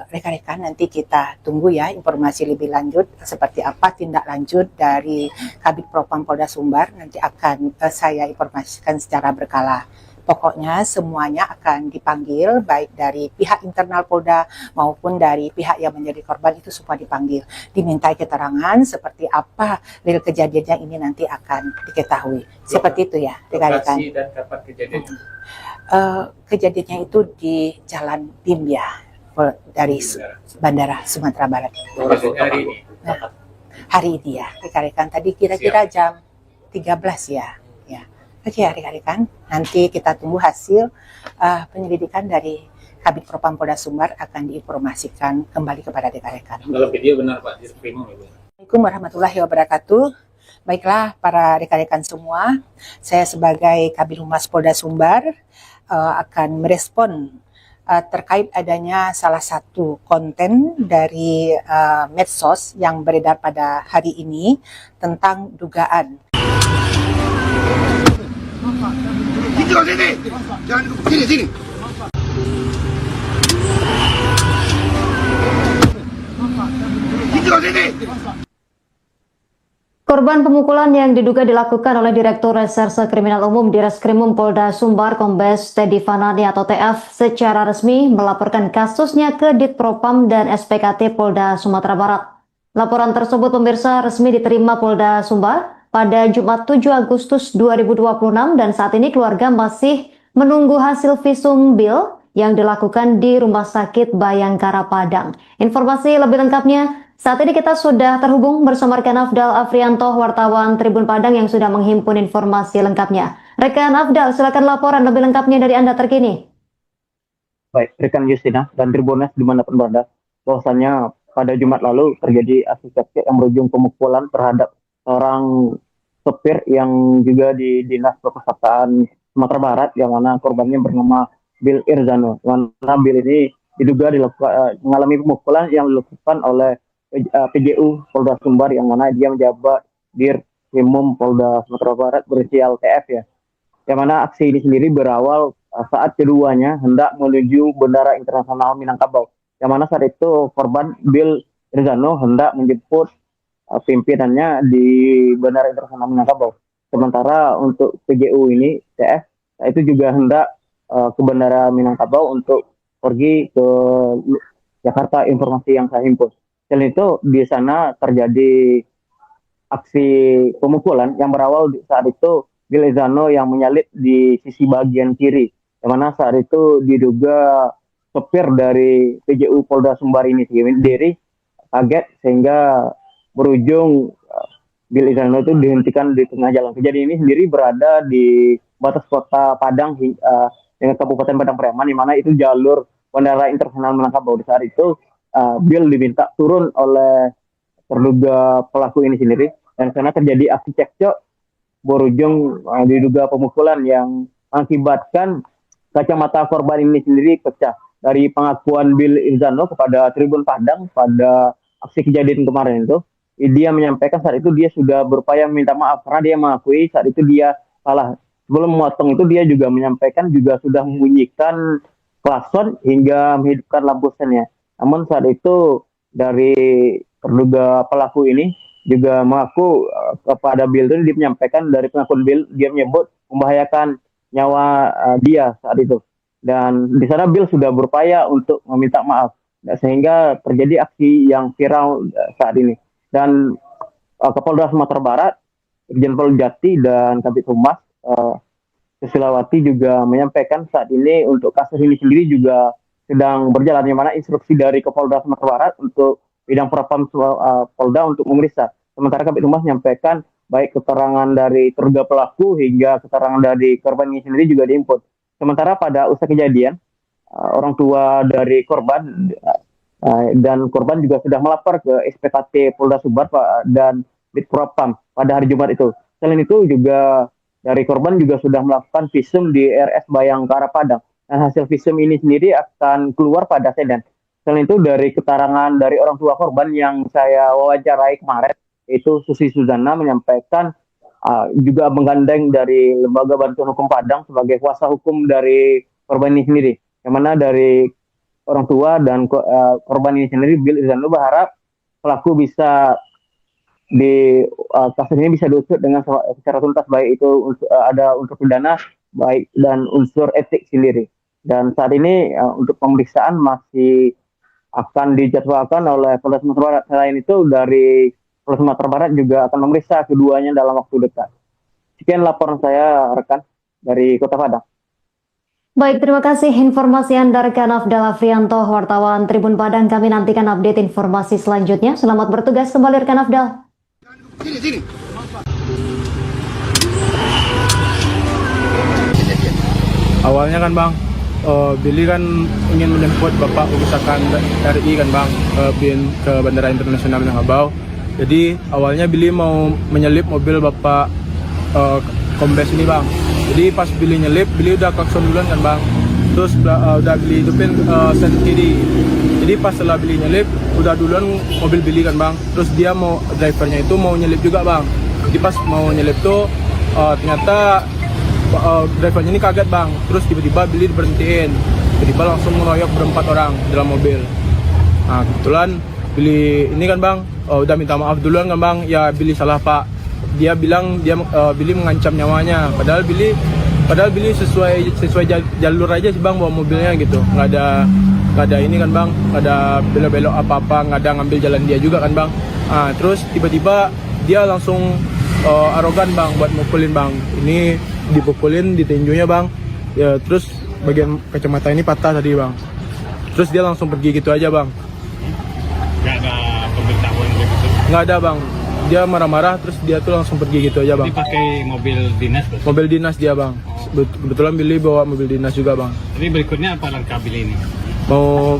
Rekan-rekan, nanti kita tunggu ya informasi lebih lanjut seperti apa tindak lanjut dari Kabid Propam Polda Sumbar. Nanti akan saya informasikan secara berkala. Pokoknya semuanya akan dipanggil, baik dari pihak internal Polda maupun dari pihak yang menjadi korban, itu semua dipanggil. Dimintai keterangan seperti apa real kejadiannya, ini nanti akan diketahui. Seperti itu ya rekan-rekan. Lokasi dan kapan kejadiannya? Kejadiannya itu di Jalan Bimbia dari Bandara Sumatera Barat. Hari ini? Hari ini ya rekan-rekan, tadi kira-kira jam 13 ya. Oke ya rekan-rekan, nanti kita tunggu hasil penyelidikan dari Kabid Propam Polda Sumbar akan diinformasikan kembali kepada rekan-rekan. Kalau video benar Pak Dirkrim. Assalamualaikum warahmatullahi wabarakatuh. Baiklah para rekan-rekan semua, saya sebagai Kabid Humas Polda Sumbar akan merespon terkait adanya salah satu konten dari medsos yang beredar pada hari ini tentang dugaan Sini kau sini. Jangan sini. Sini kau sini. Korban pemukulan yang diduga dilakukan oleh Direktur Reserse Kriminal Umum di Reskrimum Polda Sumbar Kombes Teddy Fanani atau TF secara resmi melaporkan kasusnya ke Ditpropam dan SPKT Polda Sumatera Barat. Laporan tersebut pemirsa resmi diterima Polda Sumbar pada Jumat 7 Agustus 2026 dan saat ini keluarga masih menunggu hasil visum bil yang dilakukan di Rumah Sakit Bayangkara Padang. Informasi lebih lengkapnya saat ini kita sudah terhubung bersama rekan Afdal Afrianto, wartawan Tribun Padang yang sudah menghimpun informasi lengkapnya. Rekan Afdal, silakan laporan lebih lengkapnya dari Anda terkini. Baik, rekan Justina dan Tribuners dimanapun berada, bahwasannya pada Jumat lalu terjadi aksi cekcok yang berujung pemukulan terhadap seorang sopir yang juga di Dinas Perpustakaan Sumatera Barat, yang mana korbannya bernama Bil Irzano. Yang mana Bil ini diduga mengalami pemukulan yang dilakukan oleh PJU Polda Sumbar, yang mana dia menjabat Dirkrimum Polda Sumatera Barat berinisial TF ya. Yang mana aksi ini sendiri berawal saat keduanya hendak menuju Bandara Internasional Minangkabau. Yang mana saat itu korban Bil Irzano hendak menjemput pimpinannya di Bandara Internasional Minangkabau. Sementara untuk PJU ini TF itu juga hendak ke Bandara Minangkabau untuk pergi ke Jakarta, informasi yang saya himpun. Selain itu di sana terjadi aksi pemukulan yang berawal saat itu Bil Irzano yang menyalip di sisi bagian kiri, yang mana saat itu diduga sopir dari PJU Polda Sumbar ini sendiri kaget sehingga berujung Bil Irzano itu dihentikan di tengah jalan. Kejadian ini sendiri berada di batas kota Padang dengan Kabupaten Padang Pariaman, di mana itu jalur Bandara Internasional Minangkabau. Di saat itu Bil diminta turun oleh terduga pelaku ini sendiri, dan karena terjadi aksi cekcok berujung diduga pemukulan yang mengakibatkan kacamata korban ini sendiri pecah. Dari pengakuan Bil Irzano kepada Tribun Padang pada aksi kejadian kemarin itu, dia menyampaikan saat itu dia sudah berupaya meminta maaf karena dia mengakui saat itu dia salah. Sebelum memotong itu dia juga menyampaikan juga sudah membunyikan klakson hingga menghidupkan lampu sennya. Namun saat itu dari terduga pelaku ini juga mengaku kepada Bil itu, dia menyampaikan dari pengakuan Bil, dia menyebut membahayakan nyawa dia saat itu. Dan di sana Bil sudah berupaya untuk meminta maaf, sehingga terjadi aksi yang viral saat ini. Dan Kapolda Sumatera Barat, Irjen Pol Jati dan Kabid Humas Susilawati juga menyampaikan saat ini untuk kasus ini sendiri juga sedang berjalan, di mana instruksi dari Kapolda Sumatera Barat untuk bidang propam Polda untuk memeriksa. Sementara Kabid Humas menyampaikan baik keterangan dari terduga pelaku hingga keterangan dari korban ini sendiri juga diinput. Sementara pada usai kejadian, orang tua dari korban dan korban juga sudah melapor ke SPKT Polda Sumbar dan Ditpropam pada hari Jumat itu. Selain itu juga dari korban juga sudah melakukan visum di RS Bayangkara Padang. Dan hasil visum ini sendiri akan keluar pada Senin. Selain itu dari keterangan dari orang tua korban yang saya wawancarai kemarin, itu Susi Suzana menyampaikan juga menggandeng dari Lembaga Bantuan Hukum Padang sebagai kuasa hukum dari korban ini sendiri. Yang mana dari orang tua dan korban ini sendiri, Bil Irzano berharap pelaku bisa kasus ini bisa diusut dengan secara tuntas, baik itu ada unsur pidana baik dan unsur etik sendiri. Dan saat ini untuk pemeriksaan masih akan dijadwalkan oleh Polda Sumatera Barat. Selain itu dari Polda Sumatera Barat juga akan memeriksa keduanya dalam waktu dekat. Sekian laporan saya rekan dari Kota Padang. Baik, terima kasih informasi Anda rekan Afdal Afrianto, wartawan Tribun Padang. Kami nantikan update informasi selanjutnya. Selamat bertugas kembali rekan Afdal. Sini. Awalnya kan Bang, Billy kan ingin menjemput Bapak Urusan RI kan Bang, ke Bandara Internasional Minangkabau. Jadi awalnya Billy mau menyelip mobil Bapak Kombes ini Bang. Jadi pas Billy nyelip, Billy udah klakson duluan kan Bang. terus udah beli itu pin sen kiri. Jadi pas setelah beli nyelip, udah duluan mobil Billy kan bang. Terus dia mau drivernya itu mau nyelip juga bang. Jadi pas mau nyelip tuh ternyata drivernya ini kaget bang. Terus tiba-tiba Billy berhentiin. Tiba-tiba langsung ngeroyok berempat orang dalam mobil. Nah kebetulan Billy ini kan bang udah minta maaf duluan kan bang. Ya Billy salah pak. Dia bilang Billy mengancam nyawanya. Padahal Billy sesuai jalur aja sih bang bawa mobilnya gitu. Nggak ada ini kan bang, nggak ada belok-belok apa-apa, nggak ada ngambil jalan dia juga kan bang. Nah, terus tiba-tiba dia langsung arogan bang buat mukulin bang. Ini dipukulin di tinjunya bang. Ya terus bagian kacamata ini patah tadi bang. Terus dia langsung pergi gitu aja bang. Nggak ada pemberitahuan begitu. Nggak ada bang. Dia marah-marah terus dia tuh langsung pergi gitu aja bang. Ini pakai mobil dinas berarti? Mobil dinas dia bang. Kebetulan Billy bawa mobil dinas juga bang. Jadi berikutnya apa langkah Billy ini? Mau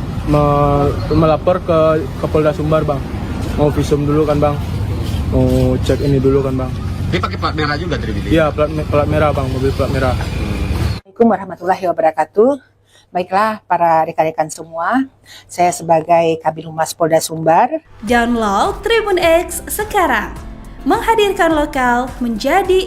melapor ke Polda Sumbar bang. Mau visum dulu kan bang. Mau cek ini dulu kan bang. Dia pakai plat merah juga dari Billy? Iya plat merah bang, mobil plat merah. Assalamualaikum warahmatullahi wabarakatuh. Baiklah para rekan-rekan semua, saya sebagai Kabid Humas Polda Sumbar. Download Tribun X sekarang, menghadirkan lokal menjadi